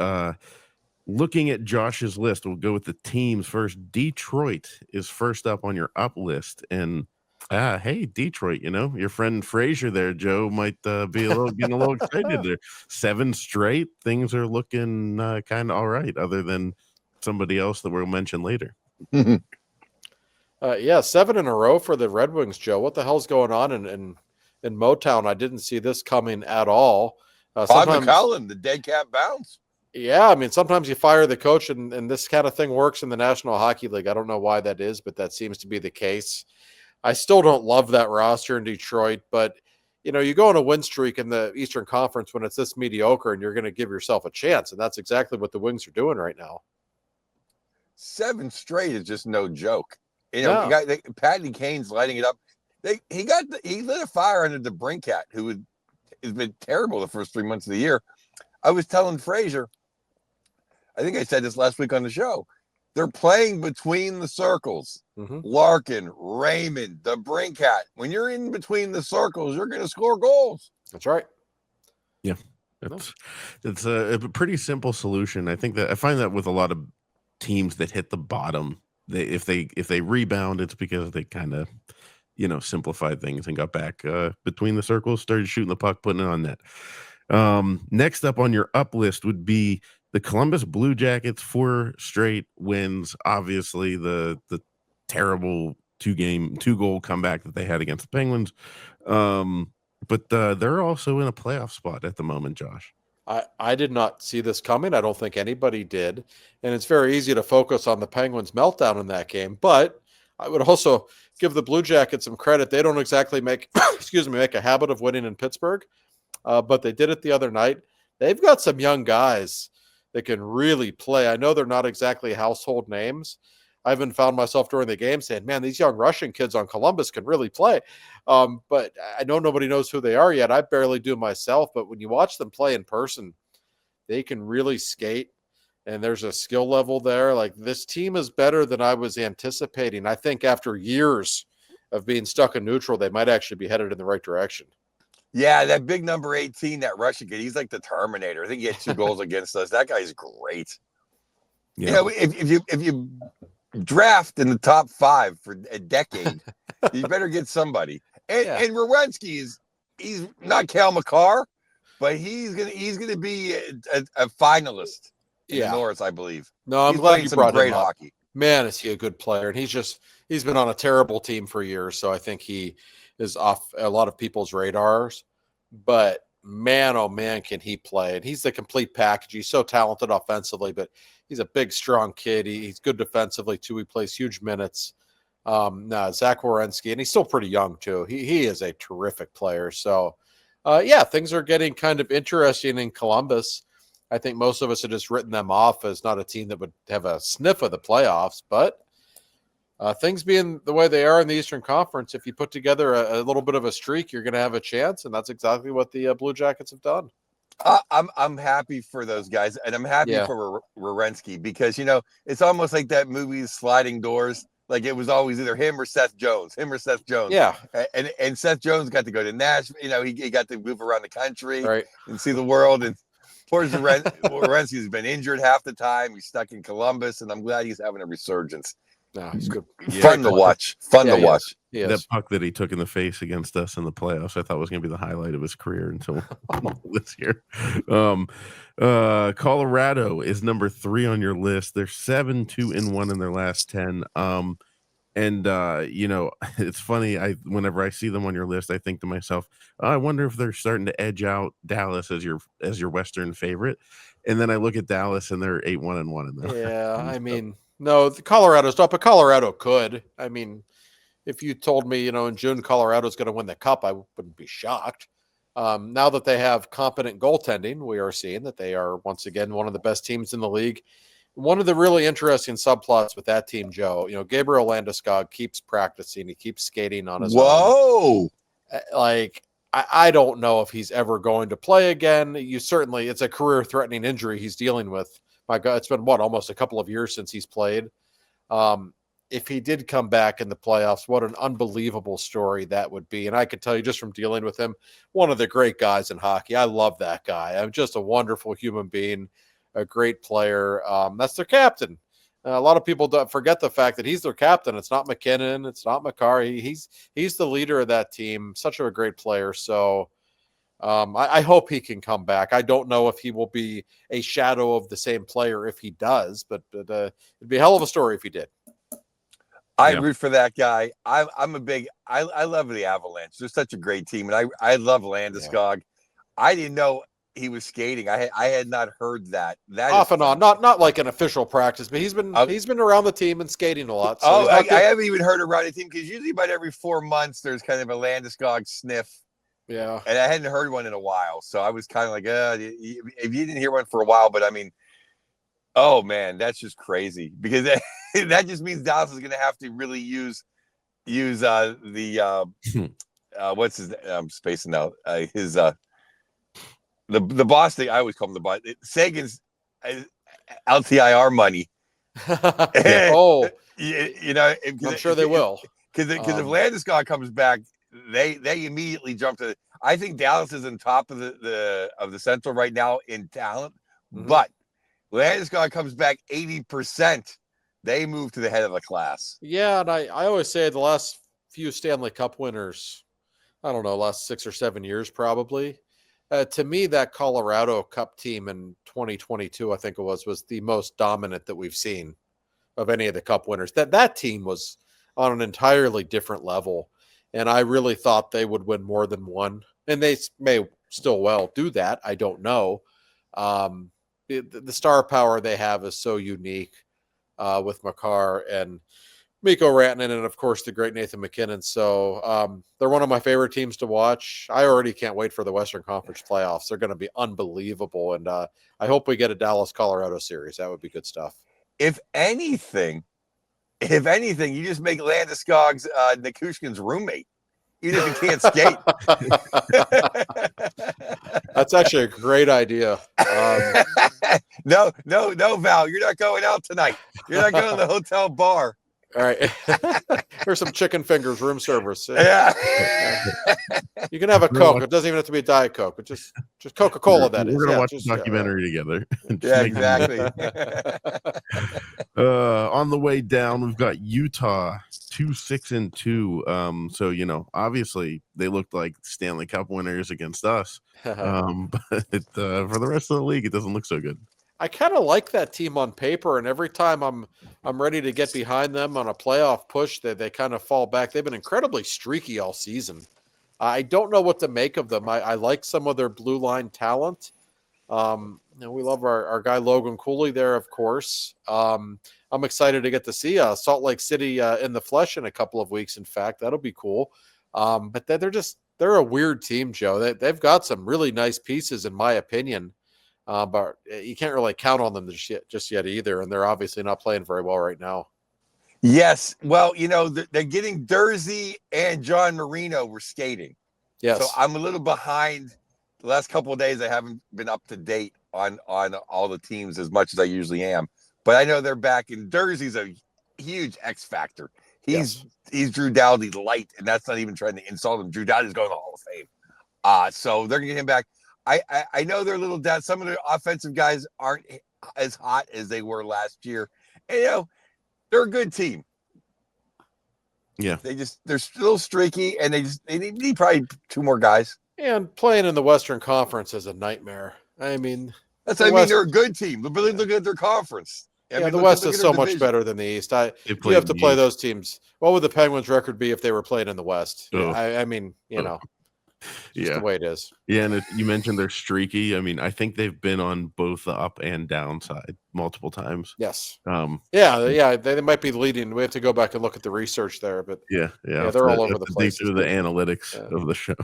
Looking at Josh's list, we'll go with the teams first. Detroit is first up on your up list, and hey, Detroit, your friend Frazier there, Joe, might be getting a little excited there. 7 straight. Things are looking kind of all right, other than somebody else that we'll mention later. Yeah, 7 in a row for the Red Wings, Joe. What the hell's going on in Motown? I didn't see this coming at all. Todd McCollum, the dead cat bounce. Yeah, I mean, sometimes you fire the coach, and this kind of thing works in the National Hockey League. I don't know why that is, but that seems to be the case. I still don't love that roster in Detroit, but you go on a win streak in the Eastern Conference when it's this mediocre, and you're going to give yourself a chance, and that's exactly what the Wings are doing right now. 7 straight is just no joke. Patty Kane's lighting it up. He lit a fire under the Brinkat, who has been terrible the first 3 months of the year. I was telling Frazier, I think I said this last week on the show, they're playing between the circles. Mm-hmm. Larkin, Raymond, the Brinkat. When you're in between the circles, you're going to score goals. That's right. Yeah. It's a pretty simple solution. I think that I find that with a lot of teams that hit the bottom, if they rebound, it's because they kind of, simplified things and got back between the circles, started shooting the puck, putting it on net. Next up on your up list would be the Columbus Blue Jackets, 4 straight wins. Obviously, the terrible 2-goal comeback that they had against the Penguins. But they're also in a playoff spot at the moment, Josh. I did not see this coming. I don't think anybody did. And it's very easy to focus on the Penguins' meltdown in that game. But I would also give the Blue Jackets some credit. They don't exactly make a habit of winning in Pittsburgh, but they did it the other night. They've got some young guys that can really play. I know they're not exactly household names. I even found myself during the game saying, man, these young Russian kids on Columbus can really play. But I know nobody knows who they are yet. I barely do myself. But when you watch them play in person, they can really skate. And there's a skill level there. Like, this team is better than I was anticipating. I think after years of being stuck in neutral, they might actually be headed in the right direction. Yeah, that big number 18, that Russian kid, he's like the Terminator. I think he had 2 goals against us. That guy's great. Yeah. If you draft in the top 5 for a decade, you better get somebody. And Werenski he's not Cal McCarr, but he's gonna be a finalist in the North, I believe. No, I'm he's glad you brought great him up. hockey. Man, is he a good player? And he's been on a terrible team for years, so I think he is off a lot of people's radars. But man, oh man, can he play? And he's the complete package. He's so talented offensively, but he's a big, strong kid. He's good defensively too. He plays huge minutes. Zach Werenski, and he's still pretty young too. He is a terrific player. So, things are getting kind of interesting in Columbus. I think most of us have just written them off as not a team that would have a sniff of the playoffs, but things being the way they are in the Eastern Conference, if you put together a little bit of a streak, you're going to have a chance, and that's exactly what the Blue Jackets have done. I'm happy for those guys, and I'm happy for Werenski because it's almost like that movie Sliding Doors. Like it was always either him or Seth Jones. Yeah, and Seth Jones got to go to Nashville. He got to move around the country and see the world. And poor Werenski's been injured half the time. He's stuck in Columbus, and I'm glad he's having a resurgence. No, he's good. Fun to watch. To watch. That puck that he took in the face against us in the playoffs, I thought was going to be the highlight of his career until this year. Colorado is number 3 on your list. They're 7-2-1 in their last 10. It's funny. Whenever I see them on your list, I think to myself, I wonder if they're starting to edge out Dallas as your Western favorite. And then I look at Dallas and they're 8-1-1 in there. Yeah, I mean, no, the Colorado's not, but Colorado could. I mean, if you told me, in June Colorado's going to win the Cup, I wouldn't be shocked. Now that they have competent goaltending, we are seeing that they are once again one of the best teams in the league. One of the really interesting subplots with that team, Joe, Gabriel Landeskog keeps practicing. He keeps skating on his own. Like, I don't know if he's ever going to play again. It's a career-threatening injury he's dealing with. My God, it's been almost a couple of years since he's played. If he did come back in the playoffs, what an unbelievable story that would be. And I can tell you just from dealing with him, one of the great guys in hockey. I love that guy. I'm just a wonderful human being, a great player. That's their captain. A lot of people don't forget the fact that he's their captain. It's not McKinnon. It's not McCarr. He's the leader of that team. Such a great player. So I hope he can come back. I don't know if he will be a shadow of the same player if he does, but it'd be a hell of a story if he did. I root for that guy. I love the Avalanche. They're such a great team, and I love Landeskog. I didn't know he was skating. I had not heard that. Off and on, not like an official practice, but he's been around the team and skating a lot. So I haven't even heard around the team because usually about every 4 months there's kind of a Landeskog sniff. Yeah, and I hadn't heard one in a while, so I was kind of like, if you didn't hear one for a while, but I mean, oh man, that's just crazy because that just means Dallas is going to have to really use the what's his I'm spacing out his the boss thing. I always call him the boss. Sagan's LTIR money. I'm sure they will because if Landeskog comes back, they immediately jump to. I think Dallas is on top of the Central right now in talent, but Landeskog comes back 80%. They move to the head of the class. Yeah, and I always say the last few Stanley Cup winners, I don't know, last 6 or 7 years probably. To me, that Colorado Cup team in 2022, I think it was the most dominant that we've seen of any of the Cup winners. That team was on an entirely different level, and I really thought they would win more than one. And they may still well do that. I don't know. The star power they have is so unique with Makar and Mikko Rantanen, and of course the great Nathan McKinnon. So they're one of my favorite teams to watch. I already can't wait for the Western Conference playoffs. They're going to be unbelievable, and I hope we get a Dallas-Colorado series. That would be good stuff. If anything, you just make Landeskog's Nikushkin's roommate. Even if he can't skate. That's actually a great idea. No, Val, you're not going out tonight. You're not going to the hotel bar. All right. Here's some chicken fingers, room service. Yeah. You can have a Coke. It doesn't even have to be a Diet Coke. But just Coca-Cola, that is. We're going to watch the documentary together. Yeah, exactly. On the way down, we've got Utah 2-6-2. So obviously they looked like Stanley Cup winners against us. But for the rest of the league, it doesn't look so good. I kind of like that team on paper, and every time I'm ready to get behind them on a playoff push, they kind of fall back. They've been incredibly streaky all season. I don't know what to make of them. I like some of their blue line talent. We love our guy Logan Cooley there, of course. I'm excited to get to see Salt Lake City in the flesh in a couple of weeks. In fact, that'll be cool. But they're a weird team, Joe. They've got some really nice pieces, in my opinion. But you can't really count on them just yet either. And they're obviously not playing very well right now. Yes. Well, they're getting Dursey and John Marino were skating. Yes. So I'm a little behind. The last couple of days, I haven't been up to date on all the teams as much as I usually am. But I know they're back, and Dursey's a huge X factor. He's Drew Doughty light, and that's not even trying to insult him. Drew Doughty's going to the Hall of Fame. So they're going to get him back. I know they're a little down. Some of the offensive guys aren't as hot as they were last year. And, they're a good team. Yeah. They're still streaky, and they need probably two more guys. And playing in the Western Conference is a nightmare. I mean, they're a good team. Look at their conference. The West is so much better than the East. You have to play those teams. What would the Penguins' record be if they were playing in the West? Oh. I mean, just the way it is. Yeah, and you mentioned they're streaky. I mean, I think they've been on both the up and down side multiple times. Yes. They might be leading. We have to go back and look at the research there, but they're all over the place. Through the analytics of the show.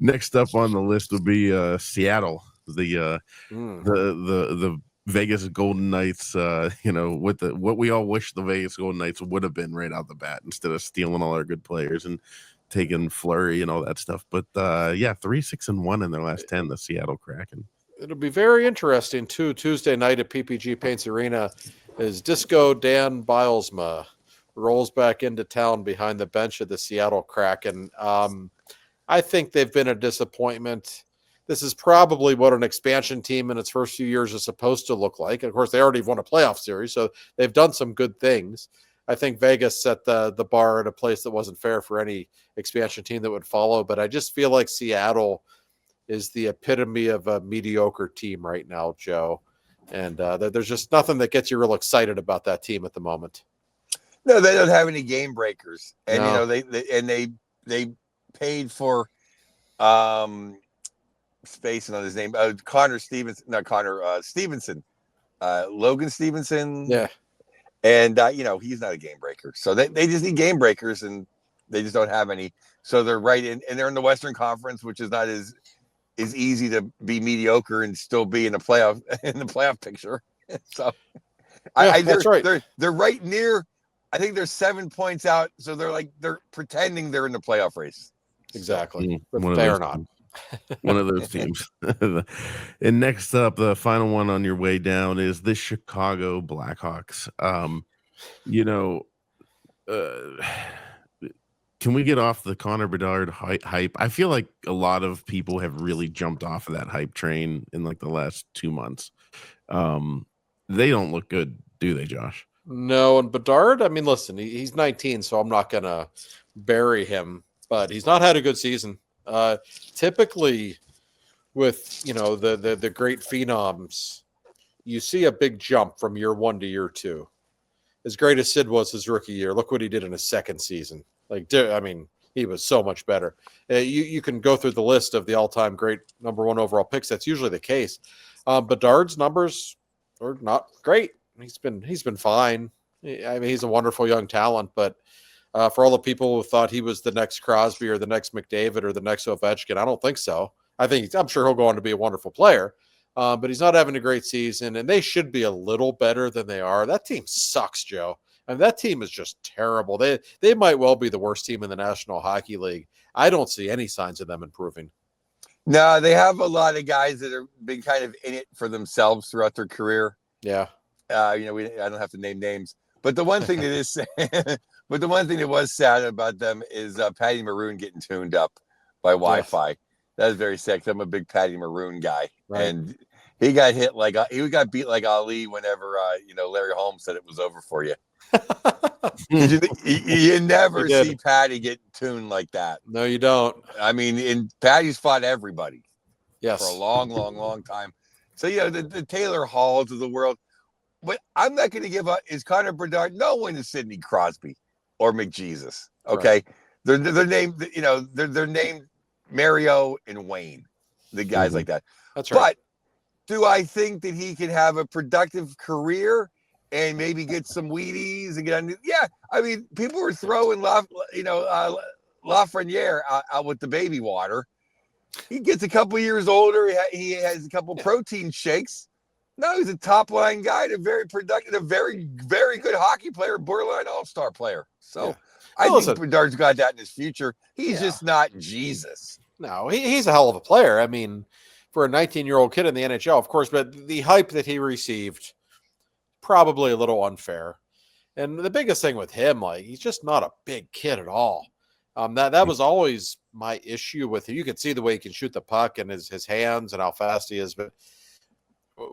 Next up on the list would be Seattle, the Vegas Golden Knights. With what we all wish the Vegas Golden Knights would have been right out the bat, instead of stealing all our good players and taking Fleury and all that stuff. But 3-6-1 in their last 10, the Seattle Kraken. It'll be very interesting too. Tuesday night at PPG Paints Arena is Disco Dan Bilesma rolls back into town behind the bench of the Seattle Kraken. I think they've been a disappointment. This is probably what an expansion team in its first few years is supposed to look like. Of course, they already won a playoff series, so they've done some good things. I think Vegas set the bar at a place that wasn't fair for any expansion team that would follow. But I just feel like Seattle is the epitome of a mediocre team right now, Joe. And there's just nothing that gets you real excited about that team at the moment. No, they don't have any game breakers. And, No. they paid for spacing on his name. Stevenson. Logan Stevenson. Yeah. And, he's not a game breaker. So they just need game breakers, and they just don't have any. So they're right in, and they're in the Western Conference, which is not as easy to be mediocre and still be in the playoff picture. So that's right. They're right near. I think they're 7 points out. So they're pretending they're in the playoff race. Exactly. But they're not. One of those teams. And next up, the final one on your way down is the Chicago Blackhawks. Can we get off the Connor Bedard hype? I feel like a lot of people have really jumped off of that hype train in like the last 2 months. They don't look good, do they, Josh? No, and Bedard, I mean, listen, he's 19, so I'm not going to bury him, but he's not had a good season. Typically with, the great phenoms, you see a big jump from year one to year two. As great as Sid was his rookie year, look what he did in his second season. He was so much better. You can go through the list of the all-time great number one overall picks. That's usually the case. Bedard's numbers are not great. He's been fine. He's a wonderful young talent, but for all the people who thought he was the next Crosby or the next McDavid or the next Ovechkin, I don't think so. I'm sure he'll go on to be a wonderful player, but he's not having a great season, and they should be a little better than they are. That team sucks, Joe. That team is just terrible. They might well be the worst team in the National Hockey League. I don't see any signs of them improving. No, they have a lot of guys that have been kind of in it for themselves throughout their career. Yeah. I don't have to name names, but the one thing that is, but the one thing that was sad about them is Patty Maroon getting tuned up by Wi-Fi. Yes. That was very sad. I'm a big Patty Maroon guy, right. And he got hit he got beat like Ali whenever Larry Holmes said it was over for you. You never see Patty get tuned like that. No, you don't. I mean, Patty's fought everybody. Yes. For a long time. So, the Taylor Halls of the world. But I'm not going to give up. Is Connor Bedard? No one is Sidney Crosby or McJesus. Okay. Right. They're named, they're named Mario and Wayne, the guys like that. That's right. But do I think that he can have a productive career and maybe get some Wheaties and get on? Yeah. I mean, people were throwing Lafreniere out with the baby water. He gets a couple years older. He has a couple protein shakes. No, he's a top line guy, and a very productive, a very, very good hockey player, borderline all-star player. So I think Bedard's got that in his future. He's just not Jesus. No, he's a hell of a player. I mean, for a 19-year-old kid in the NHL, of course, but the hype that he received, probably a little unfair. And the biggest thing with him, he's just not a big kid at all. That was always my issue with him. You can see the way he can shoot the puck and his hands and how fast he is, but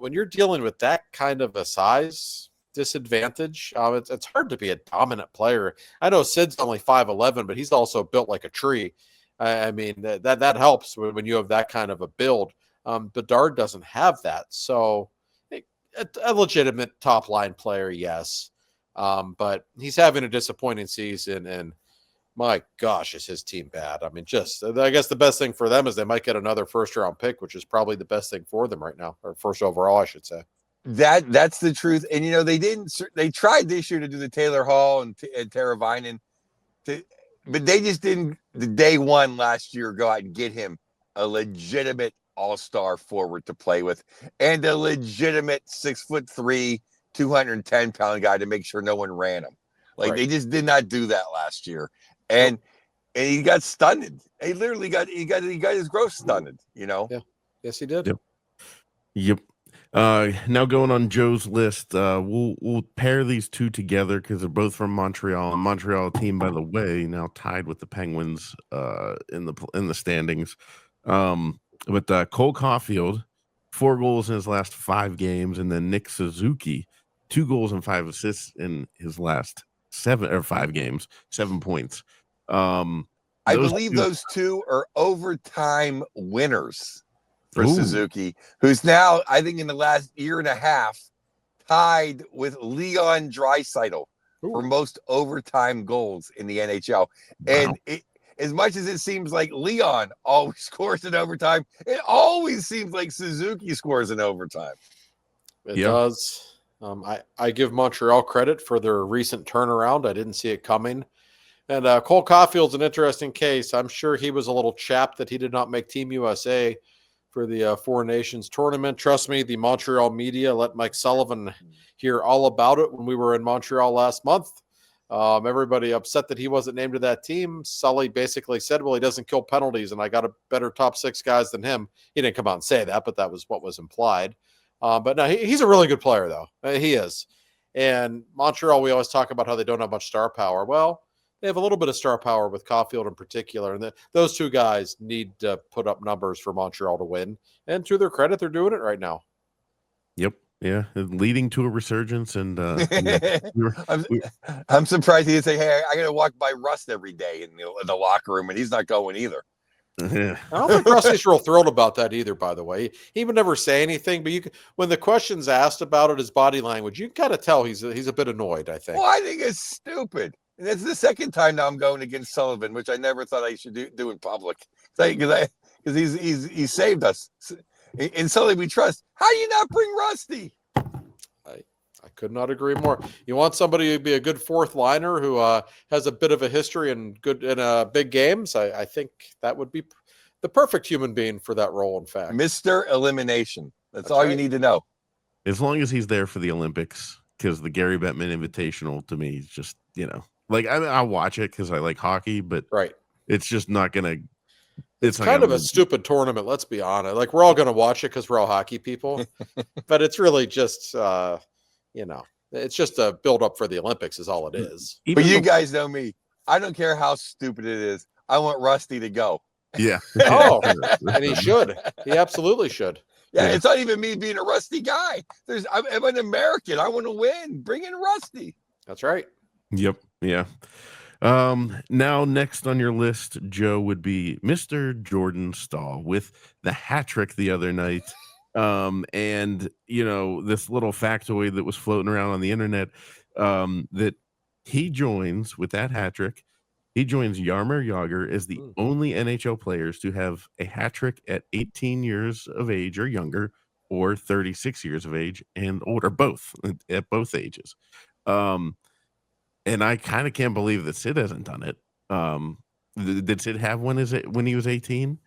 when you're dealing with that kind of a size disadvantage, it's hard to be a dominant player. I know Sid's only 5'11", but he's also built like a tree. I mean, that helps when you have that kind of a build. Bedard doesn't have that. So a legitimate top line player, yes. But he's having a disappointing season, and my gosh, is his team bad. I mean, I guess the best thing for them is they might get another first-round pick, which is probably the best thing for them right now, or first overall, I should say. That's the truth. And, they tried this year to do the Taylor Hall and Teravainen, but they just didn't, the day one last year, go out and get him a legitimate all-star forward to play with and a legitimate 6'3", 210-pound guy to make sure no one ran him. They just did not do that last year. And he got stunned. He literally got his growth stunned, Yeah. Yes, he did. Yep. Now going on Joe's list, we'll pair these two together because they're both from Montreal. And Montreal team, by the way, now tied with the Penguins in the standings. But Cole Caulfield, 4 goals in his last 5 games, and then Nick Suzuki, 2 goals and 5 assists in his last 5 games, 7 points. I believe those two are overtime winners for Suzuki, who's now, I think, in the last year and a half, tied with Leon Draisaitl for most overtime goals in the NHL. Wow. And as much as it seems like Leon always scores in overtime, it always seems like Suzuki scores in overtime. It does. I give Montreal credit for their recent turnaround. I didn't see it coming. And Cole Caulfield's an interesting case. I'm sure he was a little chapped that he did not make Team USA for the Four Nations tournament. Trust me, the Montreal media let Mike Sullivan hear all about it when we were in Montreal last month. Everybody upset that he wasn't named to that team. Sully basically said, well, he doesn't kill penalties, and I got a better top 6 guys than him. He didn't come out and say that, but that was what was implied. But no, he's a really good player, though. He is. And Montreal, we always talk about how they don't have much star power. Well, they have a little bit of star power with Caulfield in particular. And those two guys need to put up numbers for Montreal to win. And to their credit, they're doing it right now. Yep. Yeah. Leading to a resurgence. And I'm surprised he didn't say, hey, I got to walk by Rust every day in the locker room. And he's not going either. I don't think Rusty's real thrilled about that either, by the way. He would never say anything, but when the question's asked about it, his body language, you can kind of tell he's a bit annoyed, I think. Well, I think it's stupid. And that's the second time now I'm going against Sullivan, which I never thought I should do in public. Because he saved us. In Sully we trust. How do you not bring Rusty? I could not agree more. You want somebody to be a good fourth liner who has a bit of a history and good in big games. I think that would be the perfect human being for that role. In fact, Mr. Elimination. That's all right. You need to know. As long as he's there for the Olympics, because the Gary Bettman Invitational to me is just I'll watch it because I like hockey, but it's just not gonna. It's kind of a stupid tournament. Let's be honest. Like we're all gonna watch it because we're all hockey people, but it's really just. It's just a build up for the Olympics is all it is. But you guys know me. I don't care how stupid it is. I want Rusty to go. Yeah. And he should. He absolutely should. Yeah. It's not even me being a Rusty guy. I'm an American. I want to win. Bring in Rusty. That's right. Yep. Yeah. Now next on your list, Joe, would be Mr. Jordan Stahl with the hat trick the other night. And this little factoid that was floating around on the internet, that he joins with that hat trick. He joins Yarmer Yager as the only NHL players to have a hat trick at 18 years of age or younger, or 36 years of age and older, both at both ages. And I kind of can't believe that Sid hasn't done it. Did Sid have one? Is it when he was 18?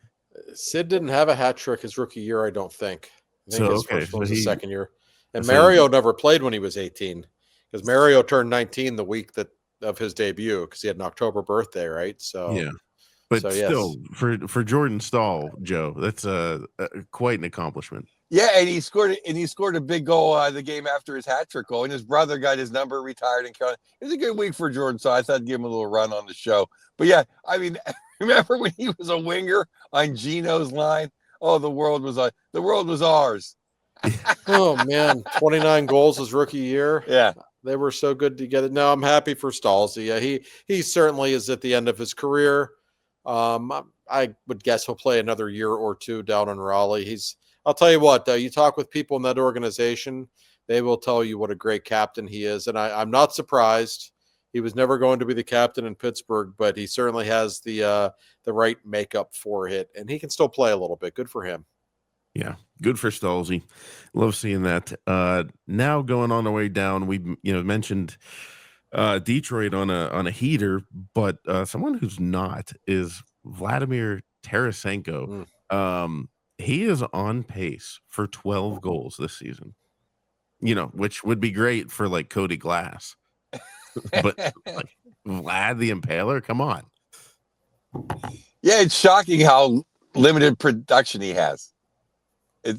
Sid didn't have a hat trick his rookie year, I don't think. I think his first one was his second year. And Mario never played when he was 18, because Mario turned 19 the week of his debut, because he had an October birthday, right? So yeah, but so, still, yes. for Jordan Stahl, Joe, that's quite an accomplishment. Yeah, and he scored a big goal the game after his hat trick goal, and his brother got his number retired and counted. It was a good week for Jordan, so I thought I'd give him a little run on the show. But yeah, I mean, remember when he was a winger on Gino's line? Oh, the world was ours. Oh man, 29 goals his rookie year. Yeah, they were so good together. No, I'm happy for Stalzy. Yeah, he certainly is at the end of his career. I would guess he'll play another year or two down in Raleigh. I'll tell you what, though, you talk with people in that organization, they will tell you what a great captain he is. And I'm not surprised. He was never going to be the captain in Pittsburgh, but he certainly has the right makeup for it, and he can still play a little bit. Good for him. Yeah, good for Stalzy. Love seeing that. Now going on the way down, we mentioned Detroit on a heater, but someone who's not is Vladimir Tarasenko. He is on pace for 12 goals this season, which would be great for like Cody Glass. But like Vlad the Impaler, come on. Yeah, it's shocking how limited production he has. I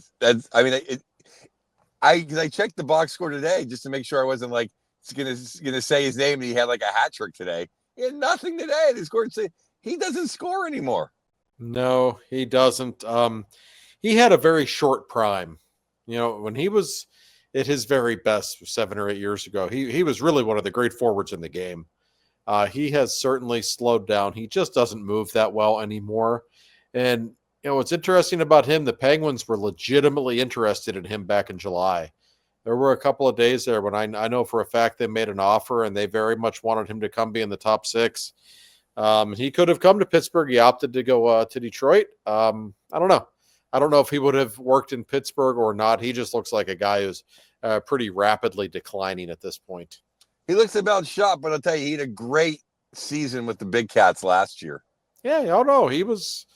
checked the box score today just to make sure I wasn't like gonna say his name, and he had like a hat trick today. He had nothing today. He doesn't score anymore. No, he doesn't. He had a very short prime. When he was at his very best 7 or 8 years ago, he was really one of the great forwards in the game. He has certainly slowed down. He just doesn't move that well anymore. And what's interesting about him, the Penguins were legitimately interested in him back in July. There were a couple of days there when I know for a fact they made an offer, and they very much wanted him to come be in the top 6. He could have come to Pittsburgh. He opted to go to Detroit. I don't know. I don't know if he would have worked in Pittsburgh or not. He just looks like a guy who's pretty rapidly declining at this point. He looks about shot, but I'll tell you, he had a great season with the Big Cats last year. Yeah, I know. He was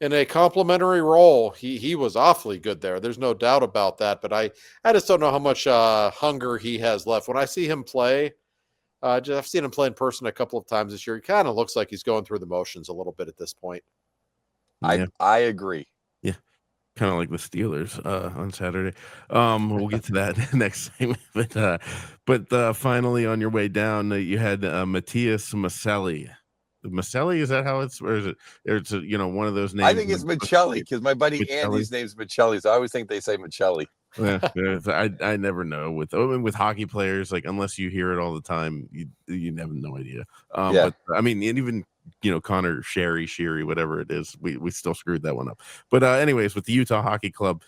in a complimentary role. He was awfully good there. There's no doubt about that. But I just don't know how much hunger he has left. When I see him play, I've seen him play in person a couple of times this year. He kind of looks like he's going through the motions a little bit at this point. Yeah. I agree. Yeah. Kind of like the Steelers on Saturday. We'll get to that next segment. But finally, on your way down, you had Matthias Maselli. Maselli, is that how it's, or is it? It's one of those names. I think it's Michelli, because my buddy Andy's name's Michelli, so I always think they say Michelli. Yeah, I never know with hockey players, like unless you hear it all the time, you have no idea. But I mean, and even Connor Sherry, whatever it is, we still screwed that one up. But anyways, with the Utah Hockey Club,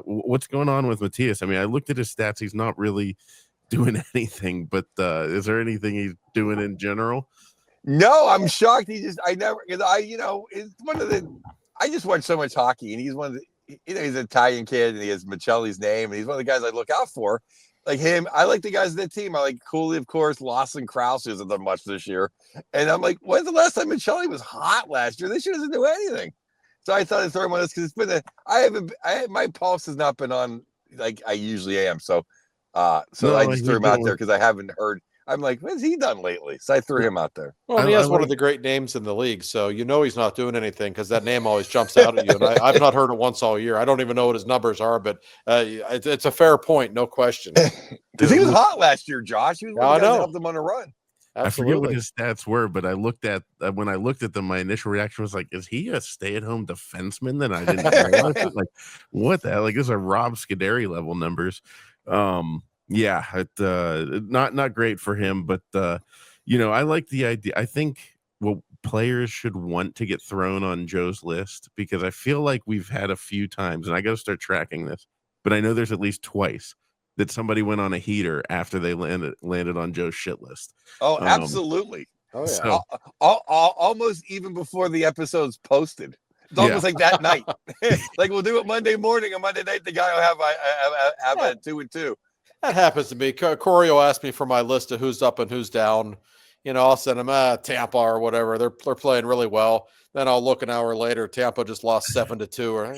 what's going on with Matthias? I mean, I looked at his stats; he's not really doing anything. But is there anything he's doing in general? No, I'm shocked. It's one of the. I just watch so much hockey, and he's one of the. He's an Italian kid, and he has Michelli's name, and he's one of the guys I look out for. Like him, I like the guys in the team. I like Cooley, of course. Lawson Krause hasn't done much this year, and I'm like, when's the last time Michelli was hot last year? This year doesn't do anything. So I thought I'd throw him on this because it's been my pulse has not been on like I usually am. So I just threw him out there because I haven't heard. I'm like, what's he done lately? So I threw him out there. Well, he has one of the great names in the league, so he's not doing anything because that name always jumps out at you. And I've not heard it once all year. I don't even know what his numbers are, but it's a fair point, no question. Because he was hot last year, Josh. He was one of the guys that helped him on a run. Absolutely. I forget what his stats were, but I looked at when I looked at them, my initial reaction was like, "Is he a stay-at-home defenseman?" Then I didn't realize it. Like, what the hell? Like, these are Rob Scuderi level numbers. Yeah, not great for him, but I like the idea. I think players should want to get thrown on Joe's list, because I feel like we've had a few times, and I got to start tracking this, but I know there's at least twice that somebody went on a heater after they landed on Joe's shit list. Oh, absolutely. Oh yeah. So, almost even before the episode's posted. It's almost like that night. Like we'll do it Monday morning, and Monday night the guy will have a 2 and 2. That happens to me. Corey will ask me for my list of who's up and who's down. I'll send him Tampa or whatever. They're playing really well. Then I'll look an hour later. Tampa just lost 7-2. Or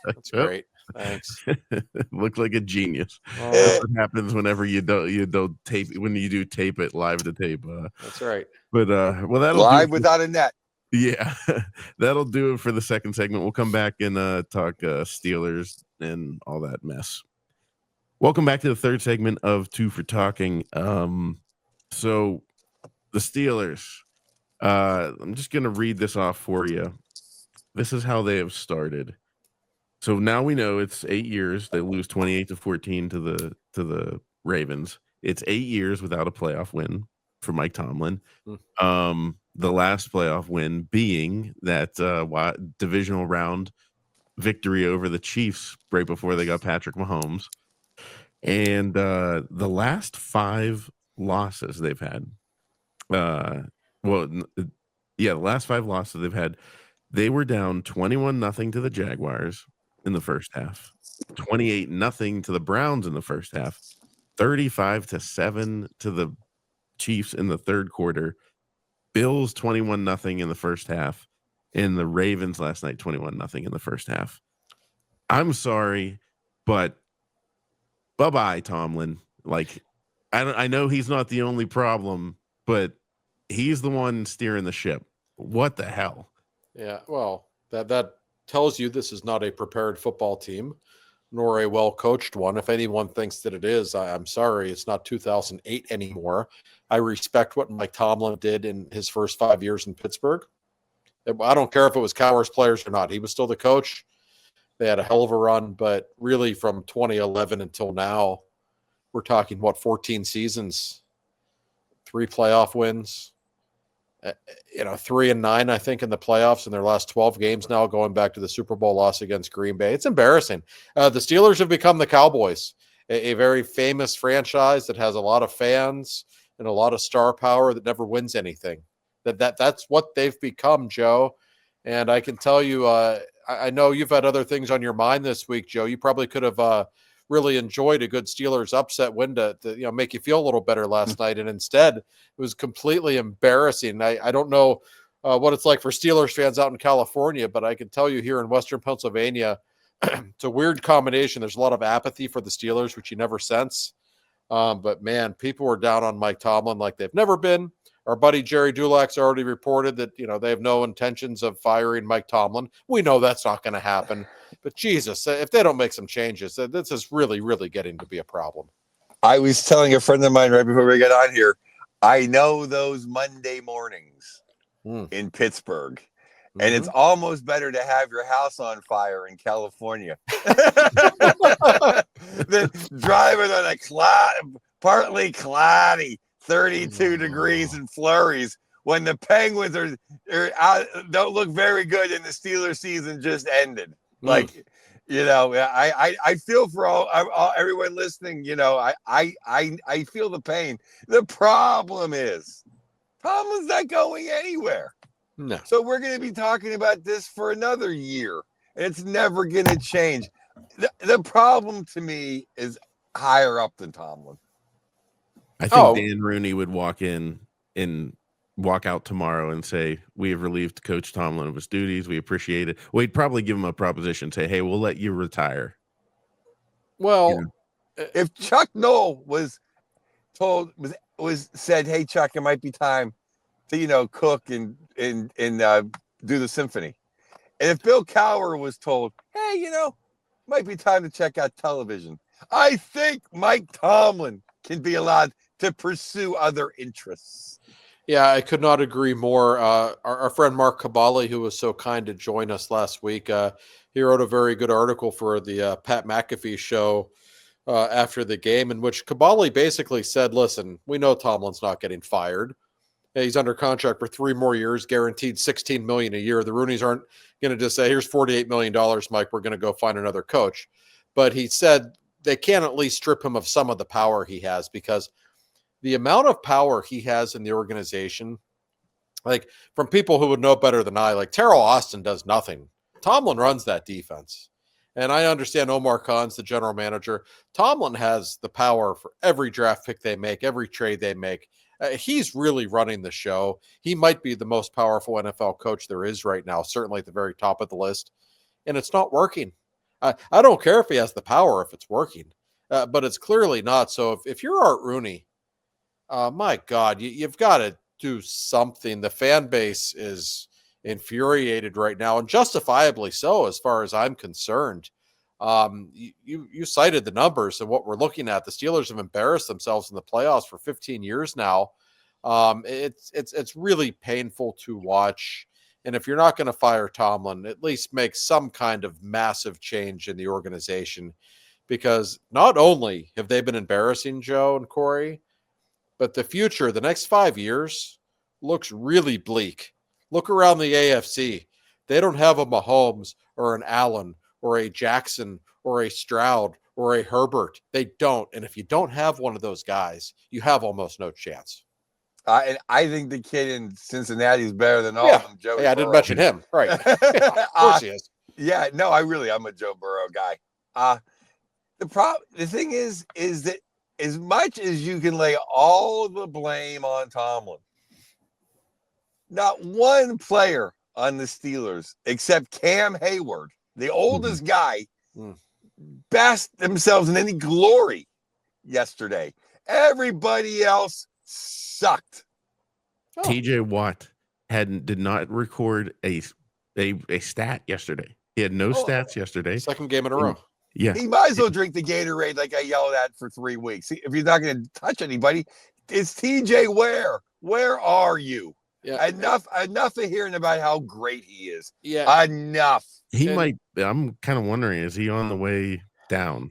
that's great. Thanks. Looked like a genius. That's what happens whenever you don't tape, when you do tape it live to tape. That's right. But well, that'll live without a net. Yeah, that'll do it for the second segment. We'll come back and talk Steelers and all that mess. Welcome back to the third segment of Two for Talking. So the Steelers, I'm just going to read this off for you. This is how they have started. So now we know it's 8 years. They lose 28-14 to the Ravens. It's 8 years without a playoff win for Mike Tomlin. The last playoff win being that divisional round victory over the Chiefs right before they got Patrick Mahomes. And the last 5 losses they've had, the last 5 losses they've had, they were down 21-0 to the Jaguars in the first half, 28-0 to the Browns in the first half, 35-7 to the Chiefs in the third quarter, Bills 21-0 in the first half, and the Ravens last night 21-0 in the first half. I'm sorry, but bye-bye, Tomlin. Like, I know he's not the only problem, but he's the one steering the ship. What the hell? Yeah, well, that tells you this is not a prepared football team, nor a well-coached one. If anyone thinks that it is, I'm sorry, it's not 2008 anymore. I respect what Mike Tomlin did in his first 5 years in Pittsburgh. I don't care if it was Cowers players or not. He was still the coach. They had a hell of a run, but really from 2011 until now, we're talking, 14 seasons, 3 playoff wins, 3-9, I think, in the playoffs in their last 12 games now, going back to the Super Bowl loss against Green Bay. It's embarrassing. The Steelers have become the Cowboys, a very famous franchise that has a lot of fans and a lot of star power that never wins anything. That's what they've become, Joe. And I can tell you, I know you've had other things on your mind this week, Joe. You probably could have really enjoyed a good Steelers upset win to make you feel a little better last night. And instead, it was completely embarrassing. I don't know what it's like for Steelers fans out in California, but I can tell you here in Western Pennsylvania, it's a weird combination. There's a lot of apathy for the Steelers, which you never sense. But man, people were down on Mike Tomlin like they've never been. Our buddy Jerry Dulac's already reported that, they have no intentions of firing Mike Tomlin. We know that's not going to happen. But Jesus, if they don't make some changes, this is really, really getting to be a problem. I was telling a friend of mine right before we got on here, I know those Monday mornings in Pittsburgh. And it's almost better to have your house on fire in California than driving on a partly cloudy 32 degrees and flurries when the Penguins are out, don't look very good and the Steelers season just ended. Like, I feel for all everyone listening. I feel the pain. The problem is Tomlin's not going anywhere. No. So we're going to be talking about this for another year, and it's never going to change. The problem to me is higher up than Tomlin. I think Dan Rooney would walk out tomorrow and say, "We have relieved Coach Tomlin of his duties. We appreciate it." Well, he'd probably give him a proposition, say, "Hey, we'll let you retire." Well, if Chuck Noll was said, "Hey, Chuck, it might be time to cook and do the symphony," and if Bill Cowher was told, "Hey, might be time to check out television," I think Mike Tomlin can be allowed to pursue other interests. Yeah, I could not agree more. Our friend Mark Cabali, who was so kind to join us last week, he wrote a very good article for the Pat McAfee show after the game, in which Kabali basically said, listen, we know Tomlin's not getting fired. He's under contract for 3 more years, guaranteed $16 million a year. The Rooneys aren't going to just say, here's $48 million, Mike, we're going to go find another coach. But he said they can at least strip him of some of the power he has, because the amount of power he has in the organization, like from people who would know better than I, like Terrell Austin does nothing. Tomlin runs that defense. And I understand Omar Khan's the general manager. Tomlin has the power for every draft pick they make, every trade they make. He's really running the show. He might be the most powerful NFL coach there is right now, certainly at the very top of the list. And it's not working. I don't care if he has the power, if it's working, but it's clearly not. So if you're Art Rooney, my God, you've got to do something. The fan base is infuriated right now, and justifiably so, as far as I'm concerned. You cited the numbers and what we're looking at. The Steelers have embarrassed themselves in the playoffs for 15 years now. It's really painful to watch. And if you're not going to fire Tomlin, at least make some kind of massive change in the organization, because not only have they been embarrassing, Joe and Corey, but the future, the next 5 years, looks really bleak. Look around the AFC. They don't have a Mahomes or an Allen or a Jackson or a Stroud or a Herbert. They don't. And if you don't have one of those guys, you have almost no chance. And I think the kid in Cincinnati is better than all of them. Joe. Yeah, I didn't mention him. Right. Yeah, of course he is. Yeah, no, I'm a Joe Burrow guy. The thing is that as much as you can lay all the blame on Tomlin, not one player on the Steelers except Cam Hayward, the oldest guy, basked themselves in any glory yesterday. Everybody else sucked. TJ Watt did not record a stat yesterday. He had no stats yesterday. Second game in a row. Yeah. He might as well drink the Gatorade like I yelled at for 3 weeks. If he's not going to touch anybody, it's TJ Ware. Where are you? Yeah. Enough of hearing about how great he is. Yeah. Enough. I'm kind of wondering, is he on the way down?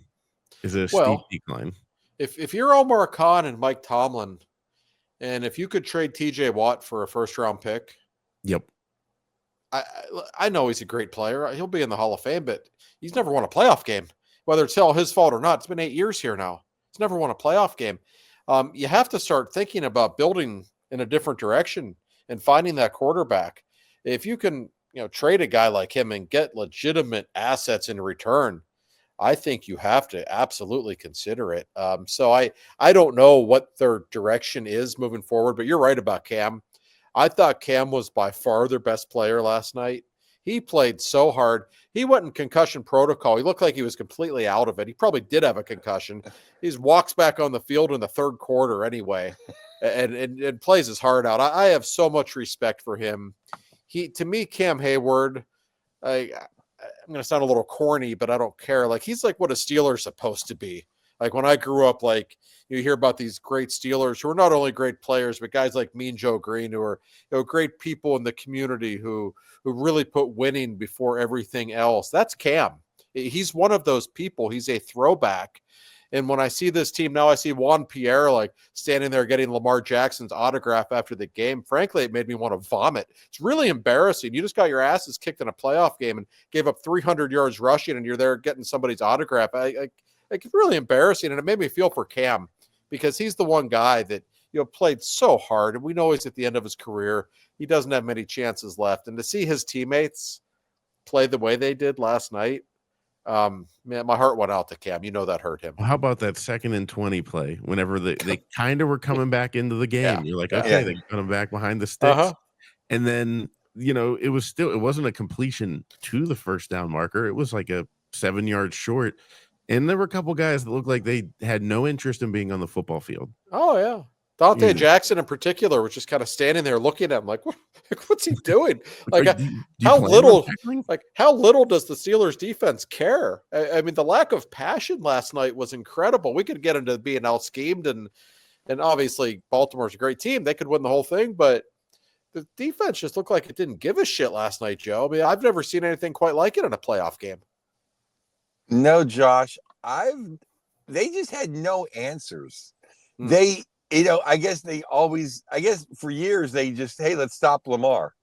Is it a steep decline? If you're Omar Khan and Mike Tomlin, and if you could trade TJ Watt for a first-round pick. Yep. I know he's a great player. He'll be in the Hall of Fame, but he's never won a playoff game. Whether it's all his fault or not, it's been 8 years here now. He's never won a playoff game. You have to start thinking about building in a different direction and finding that quarterback. If you can, trade a guy like him and get legitimate assets in return, I think you have to absolutely consider it. So I don't know what their direction is moving forward, but you're right about Cam. I thought Cam was by far their best player last night. He played so hard. He went in concussion protocol. He looked like he was completely out of it. He probably did have a concussion. He walks back on the field in the third quarter anyway, and plays his heart out. I have so much respect for him. To me, Cam Hayward, I'm going to sound a little corny, but I don't care. Like, he's like what a Steeler's supposed to be. Like, when I grew up, like, you hear about these great Steelers who are not only great players, but guys like Mean Joe Green, who are great people in the community who really put winning before everything else. That's Cam. He's one of those people. He's a throwback. And when I see this team now, I see Juan Pierre like standing there getting Lamar Jackson's autograph after the game. Frankly, it made me want to vomit. It's really embarrassing. You just got your asses kicked in a playoff game and gave up 300 yards rushing, and you're there getting somebody's autograph. It's really embarrassing, and it made me feel for Cam, because he's the one guy that played so hard, and we know he's at the end of his career. He doesn't have many chances left, and to see his teammates play the way they did last night, man, my heart went out to Cam. That hurt him. How about that 2nd and 20 play? Whenever they kind of were coming back into the game, you're like, okay, they're coming back behind the sticks, and then it wasn't a completion to the first down marker. It was like a 7 yards short. And there were a couple guys that looked like they had no interest in being on the football field. Oh, yeah. Dante Jackson in particular was just kind of standing there looking at him like, what's he doing? Like, how little does the Steelers defense care? I mean, the lack of passion last night was incredible. We could get into being out-schemed, and obviously Baltimore's a great team. They could win the whole thing, but the defense just looked like it didn't give a shit last night, Joe. I mean, I've never seen anything quite like it in a playoff game. No, Josh, they just had no answers. Hmm. They, I guess for years they just, hey, let's stop Lamar.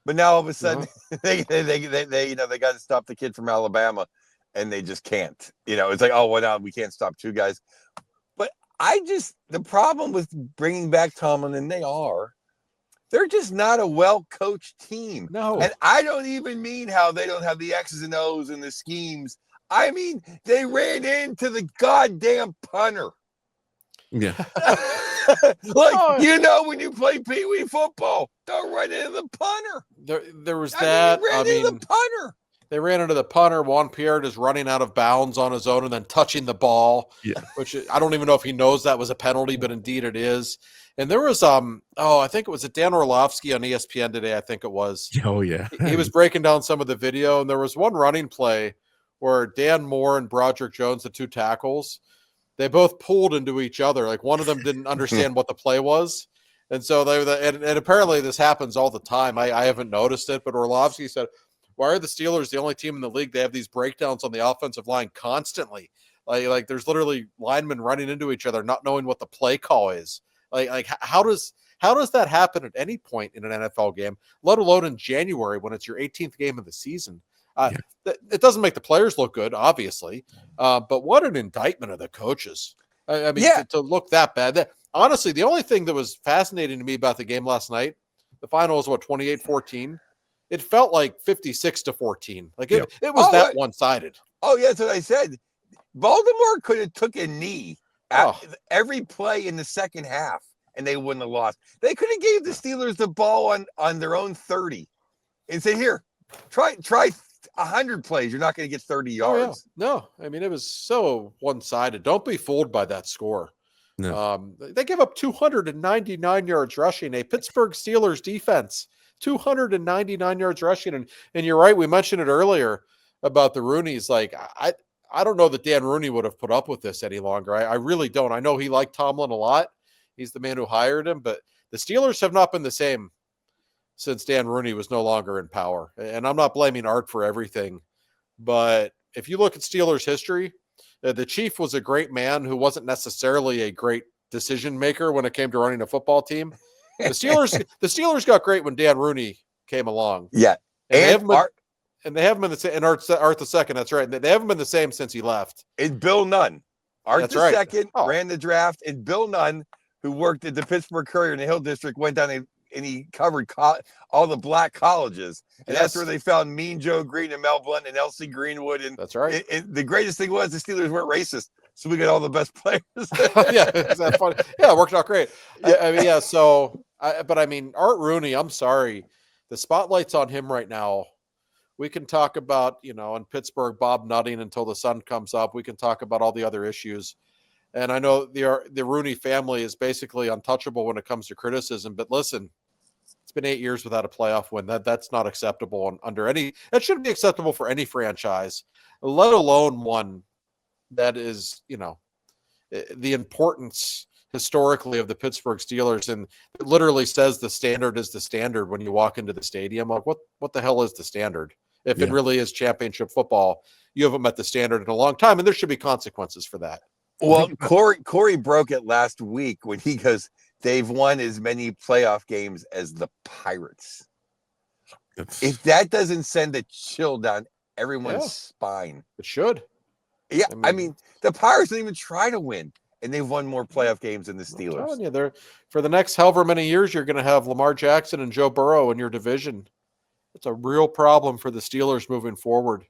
But now all of a sudden they got to stop the kid from Alabama, and they just can't. It's like, oh, well, now we can't stop two guys. But the problem with bringing back Tomlin, and they're just not a well-coached team. No. And I don't even mean how they don't have the X's and O's and the schemes. I mean, they ran into the goddamn punter. Yeah. When you play Pee Wee football, don't run into the punter. There was that. Into the punter. They ran into the punter. Juan Pierre just running out of bounds on his own and then touching the ball. Yeah. Which I don't even know if he knows that was a penalty, but indeed it is. And there was I think it was Dan Orlovsky on ESPN today. I think it was. Oh yeah. He was breaking down some of the video, and there was one running play where Dan Moore and Broderick Jones, the two tackles, they both pulled into each other. Like one of them didn't understand what the play was. And so and apparently this happens all the time. I haven't noticed it, but Orlovsky said, why are the Steelers the only team in the league? They have these breakdowns on the offensive line constantly. Like there's literally linemen running into each other, not knowing what the play call is. Like how does that happen at any point in an NFL game, let alone in January when it's your 18th game of the season? It doesn't make the players look good, obviously, but what an indictment of the coaches. I mean, to look that bad. Honestly, the only thing that was fascinating to me about the game last night, the final was 28-14. It felt like 56-14. Like it was that one-sided. Oh, yeah, that's what I said. Baltimore could have took a knee at every play in the second half, and they wouldn't have lost. They could have gave the Steelers the ball on their own 30 and said, here, try 100 plays. You're not going to get 30 yards. No, I mean, it was so one-sided. Don't be fooled by that score. No. They gave up 299 yards rushing. A Pittsburgh Steelers defense, 299 yards rushing. And you're right. We mentioned it earlier about the Rooneys. Like, I don't know that Dan Rooney would have put up with this any longer. I really don't. I know he liked Tomlin a lot. He's the man who hired him, but the Steelers have not been the same since Dan Rooney was no longer in power. And I'm not blaming Art for everything, but if you look at Steelers history, the Chief was a great man who wasn't necessarily a great decision maker when it came to running a football team. The Steelers got great when Dan Rooney came along. Yeah. And they haven't been the same. And Art the second, that's right. They haven't been the same since he left. It's Bill Nunn. Art that's the right. second ran the draft, and Bill Nunn, who worked at the Pittsburgh Courier in the Hill District, went down and he covered all the black colleges. And that's where they found Mean Joe Green and Mel Blount and Elsie Greenwood. And that's right. And the greatest thing was the Steelers weren't racist. So we got all the best players. Yeah, is that funny? Yeah, it worked out great. Yeah. But Art Rooney, I'm sorry. The spotlight's on him right now. We can talk about, in Pittsburgh, Bob nutting until the sun comes up. We can talk about all the other issues. And I know the Rooney family is basically untouchable when it comes to criticism. But listen, it's been 8 years without a playoff win. That's not acceptable that shouldn't be acceptable for any franchise, let alone one that is, the importance historically of the Pittsburgh Steelers. And it literally says the standard is the standard when you walk into the stadium. Like, what the hell is the standard? If it really is championship football, you haven't met the standard in a long time, and there should be consequences for that. Well, Corey broke it last week when he goes, they've won as many playoff games as the Pirates. If that doesn't send a chill down everyone's spine. It should. Yeah, I mean, the Pirates didn't even try to win, and they've won more playoff games than the Steelers. I'm telling you, for the next however many years, you're going to have Lamar Jackson and Joe Burrow in your division. It's a real problem for the Steelers moving forward.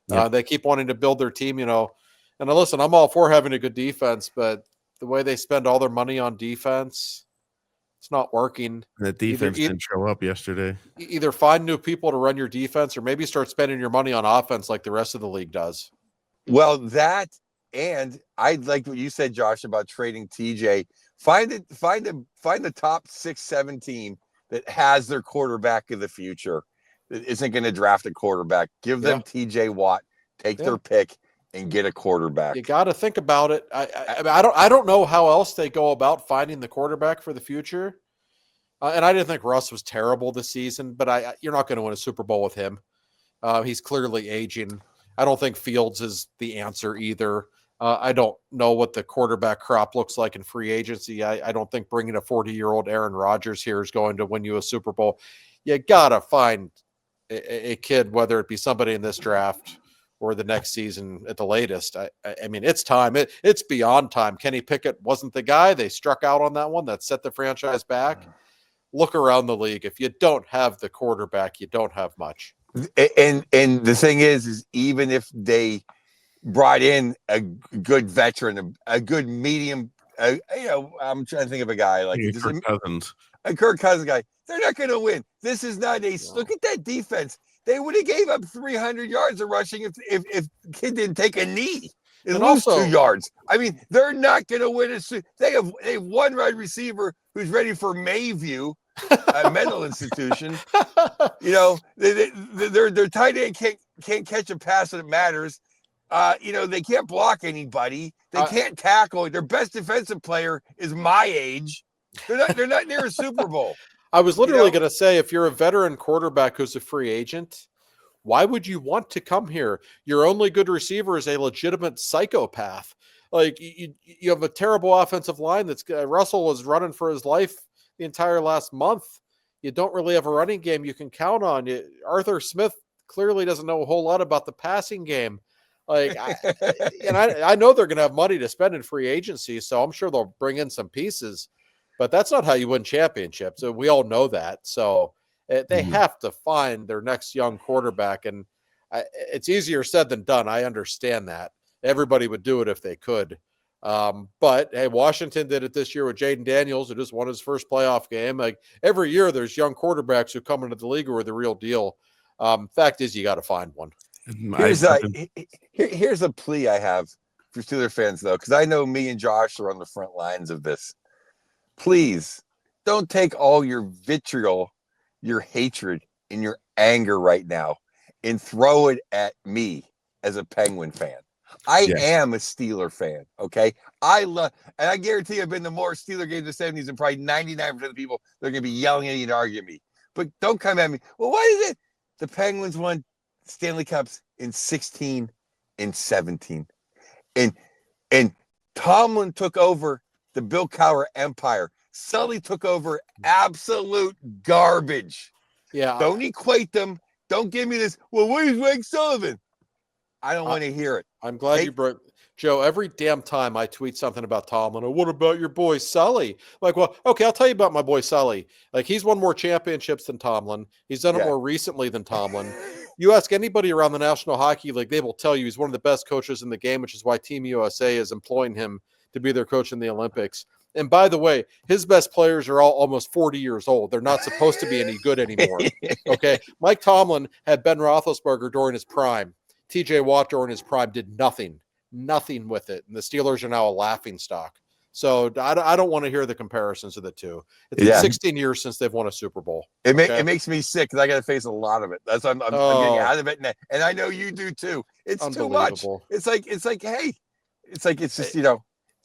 Yeah. They keep wanting to build their team, And listen, I'm all for having a good defense, but the way they spend all their money on defense, it's not working. That defense didn't show up yesterday. Either find new people to run your defense or maybe start spending your money on offense like the rest of the league does. Well, that, and I like what you said, Josh, about trading TJ. Find the top 6-7 team that has their quarterback of the future, that isn't going to draft a quarterback. Give them TJ Watt, take their pick, and get a quarterback. You got to think about it. I don't know how else they go about finding the quarterback for the future. And I didn't think Russ was terrible this season, but you're not going to win a Super Bowl with him. He's clearly aging. I don't think Fields is the answer either. I don't know what the quarterback crop looks like in free agency. I don't think bringing a 40-year-old Aaron Rodgers here is going to win you a Super Bowl. You got to find a kid, whether it be somebody in this draft or the next season at the latest. I mean, it's time. It's beyond time. Kenny Pickett wasn't the guy. They struck out on that one. That set the franchise back. Look around the league. If you don't have the quarterback, you don't have much. And the thing is even if they brought in a good veteran, a good medium, I'm trying to think of a guy like just Kirk Cousins. A Kirk Cousins guy. They're not going to win. This is not a look at that defense. They would have gave up 300 yards of rushing if kid didn't take a knee and lose also 2 yards. I mean, they're not going to win. They have one wide receiver who's ready for Mayview, a mental institution. Their tight end can't catch a pass that matters. They can't block anybody. They can't tackle. Their best defensive player is my age. They're not near a Super Bowl. I was literally going to say, if you're a veteran quarterback who's a free agent, why would you want to come here? Your only good receiver is a legitimate psychopath. Like you have a terrible offensive line. Russell was running for his life the entire last month. You don't really have a running game you can count on. Arthur Smith clearly doesn't know a whole lot about the passing game. Like, I know they're going to have money to spend in free agency, so I'm sure they'll bring in some pieces. But that's not how you win championships. We all know that. So they have to find their next young quarterback. And it's easier said than done. I understand that. Everybody would do it if they could. But, hey, Washington did it this year with Jaden Daniels, who just won his first playoff game. Like, every year there's young quarterbacks who come into the league who are the real deal. Fact is, you got to find one. Here's a plea I have for Steeler fans, though, because I know me and Josh are on the front lines of this. Please don't take all your vitriol, your hatred, and your anger right now and throw it at me as a Penguin fan. I am a Steeler fan, okay? And I guarantee I've been to more Steeler games in the 70s than probably 99% of the people that are going to be yelling at you and arguing me. But don't come at me. Well, why is it the Penguins won Stanley Cups in 16 and 17? And Tomlin took over the Bill Cowher empire. Sully took over absolute garbage. Yeah. Don't equate them. Don't give me this. Well, where's Mike Sullivan? I don't want to hear it. I'm glad you brought Joe. Every damn time I tweet something about Tomlin, or what about your boy Sully? Like, well, okay, I'll tell you about my boy Sully. Like, he's won more championships than Tomlin. He's done it more recently than Tomlin. You ask anybody around the National Hockey League, they will tell you he's one of the best coaches in the game, which is why Team USA is employing him to be their coach in the Olympics. And by the way, his best players are all almost 40 years old. They're not supposed to be any good anymore. Okay. Mike Tomlin had Ben Roethlisberger during his prime. TJ Watt during his prime did nothing with it. And the Steelers are now a laughing stock. So I don't want to hear the comparisons of the two. It's been 16 years since they've won a Super Bowl. It makes me sick because I got to face a lot of it. That's why I'm getting out of it. And I know you do too. It's too much. It's like, hey, it's just,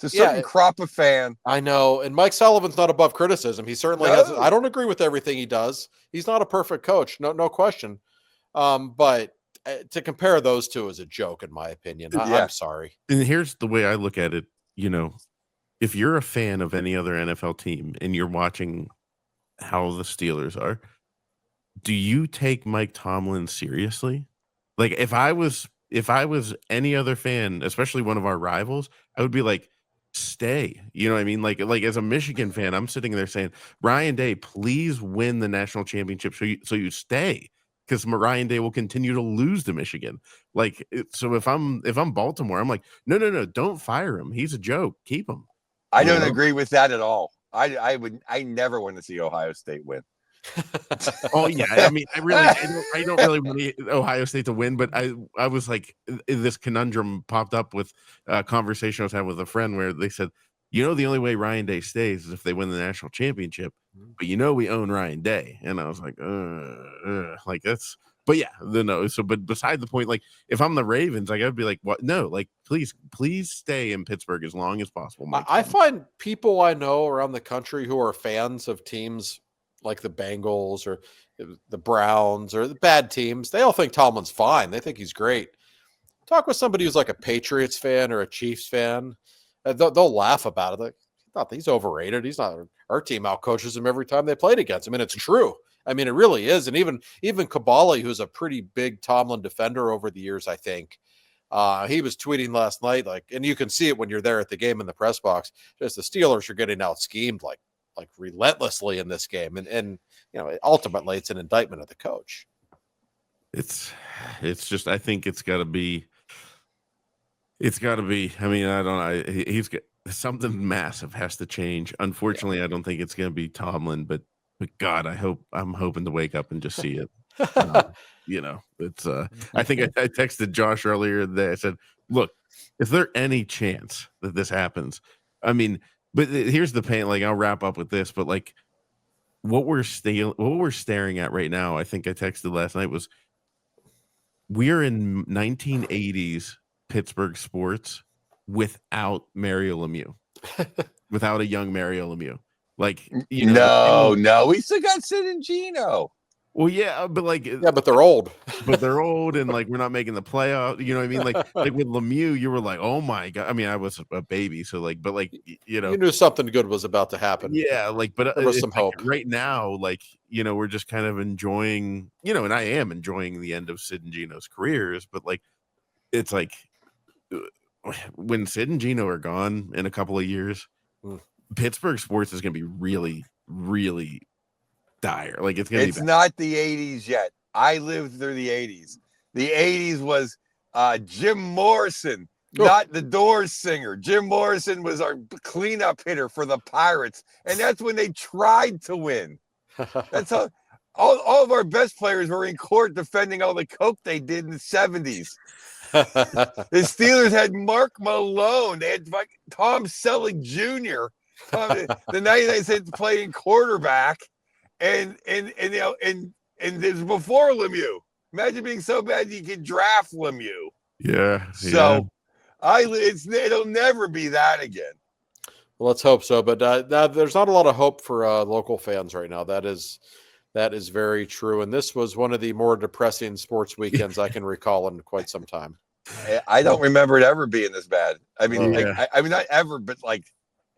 it's a certain crop of fan. I know. And Mike Sullivan's not above criticism. He certainly has. I don't agree with everything he does. He's not a perfect coach. No question. But to compare those two is a joke, in my opinion. I'm sorry. And here's the way I look at it. If you're a fan of any other NFL team and you're watching how the Steelers are, do you take Mike Tomlin seriously? Like, if I was any other fan, especially one of our rivals, I would be like, stay. You know what I mean? Like as a Michigan fan, I'm sitting there saying, Ryan Day, please win the national championship so you stay, because Ryan Day will continue to lose to Michigan. Like, so if I'm Baltimore, I'm like, no, don't fire him. He's a joke. Keep him. I don't agree with that at all. I never want to see Ohio State win. Oh yeah, I mean, I don't really want Ohio State to win, but I was like, this conundrum popped up with a conversation I was having with a friend where they said, the only way Ryan Day stays is if they win the national championship, but we own Ryan Day, and I was like, like that's. But yeah, no. So, but beside the point, like if I'm the Ravens, like I'd be like, what? No, like please stay in Pittsburgh as long as possible. I find people I know around the country who are fans of teams like the Bengals or the Browns or the bad teams, they all think Tomlin's fine. They think he's great. talk with somebody who's like a Patriots fan or a Chiefs fan. They'll laugh about it. Like, not he's overrated. He's not. Our team outcoaches him every time they played against him, and it's true. I mean, it really is. And even Kabali, who's a pretty big Tomlin defender over the years, I think, he was tweeting last night, like, and you can see it when you're there at the game in the press box. Just the Steelers are getting out schemed like relentlessly in this game, and ultimately it's an indictment of the coach. It's just, I think it's got to be. I mean, I don't know. He's got something massive has to change. Unfortunately, I don't think it's going to be Tomlin, but God, I'm hoping to wake up and just see it. It's I think I texted Josh earlier today. I said, look, is there any chance that this happens? I mean, but here's the pain. Like, I'll wrap up with this, but like what we're staring at right now, I think I texted last night, was we're in 1980s Pittsburgh sports without Mario Lemieux, without a young Mario Lemieux. Like, no, we still got Sid and Gino. Well, yeah, but but they're old. And like we're not making the playoff. You know what I mean? Like with Lemieux, you were like, oh my God. I mean, I was a baby, so you knew something good was about to happen. Yeah, but there was some hope. Right now, we're just kind of enjoying, and I am enjoying the end of Sid and Gino's careers, but it's like when Sid and Gino are gone in a couple of years, Pittsburgh sports is going to be really, really dire. Like, it's not the 80s yet. I lived through the 80s. The 80s was Jim Morrison, not the Doors singer. Jim Morrison was our cleanup hitter for the Pirates, and that's when they tried to win. That's how all of our best players were in court defending all the coke they did in the 70s. The Steelers had Mark Malone. They had Tom Selleck Jr. The 99 Cents playing quarterback. And this was before Lemieux. Imagine being so bad you could draft Lemieux. Yeah. So it'll never be that again. Well, let's hope so. But there's not a lot of hope for local fans right now. That is very true. And this was one of the more depressing sports weekends I can recall in quite some time. I don't remember it ever being this bad. I mean, I mean, not ever, but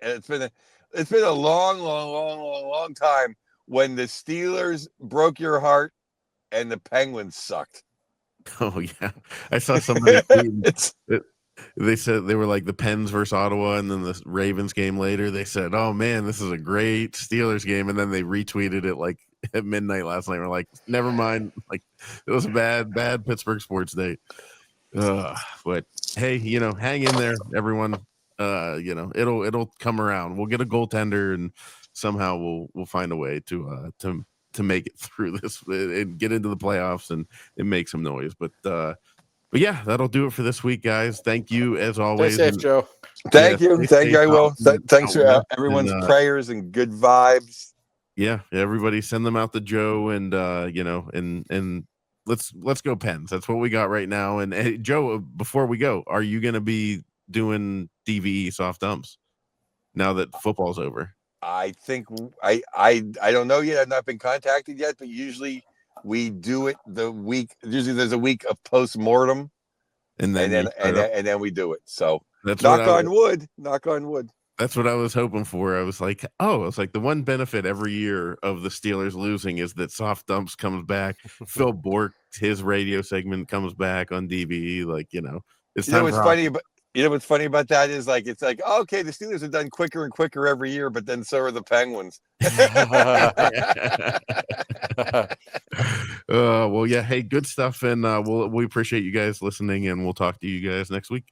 it's been a long time when the Steelers broke your heart and the Penguins sucked. Oh yeah, I saw somebody. They said they were like the Pens versus Ottawa, and then the Ravens game later. They said, "Oh man, this is a great Steelers game," and then they retweeted it at midnight last night. We're like, "Never mind." Like, it was a bad Pittsburgh sports day. But hey, hang in there, everyone. It'll come around. We'll get a goaltender, and somehow we'll find a way to make it through this and get into the playoffs and make some noise. But yeah, that'll do it for this week, guys. Thank you as always. Stay safe, Joe. Thank you. I will. Thanks for everyone's prayers and good vibes. Yeah, everybody send them out to Joe, and and let's go Pens. That's what we got right now. And hey, Joe, before we go, are you going to be doing DVE soft dumps now that football's over? I think I don't know yet. I've not been contacted yet, but usually we do it the week. Usually there's a week of post-mortem, and then we do it. So knock on wood. That's what I was hoping for. I was like, the one benefit every year of the Steelers losing is that soft dumps comes back. Phil Bork, his radio segment comes back on DVE. It's time. What's funny about that is it's okay, the Steelers are done quicker and quicker every year, but then so are the Penguins. Well, yeah. Hey, good stuff, and we appreciate you guys listening, and we'll talk to you guys next week.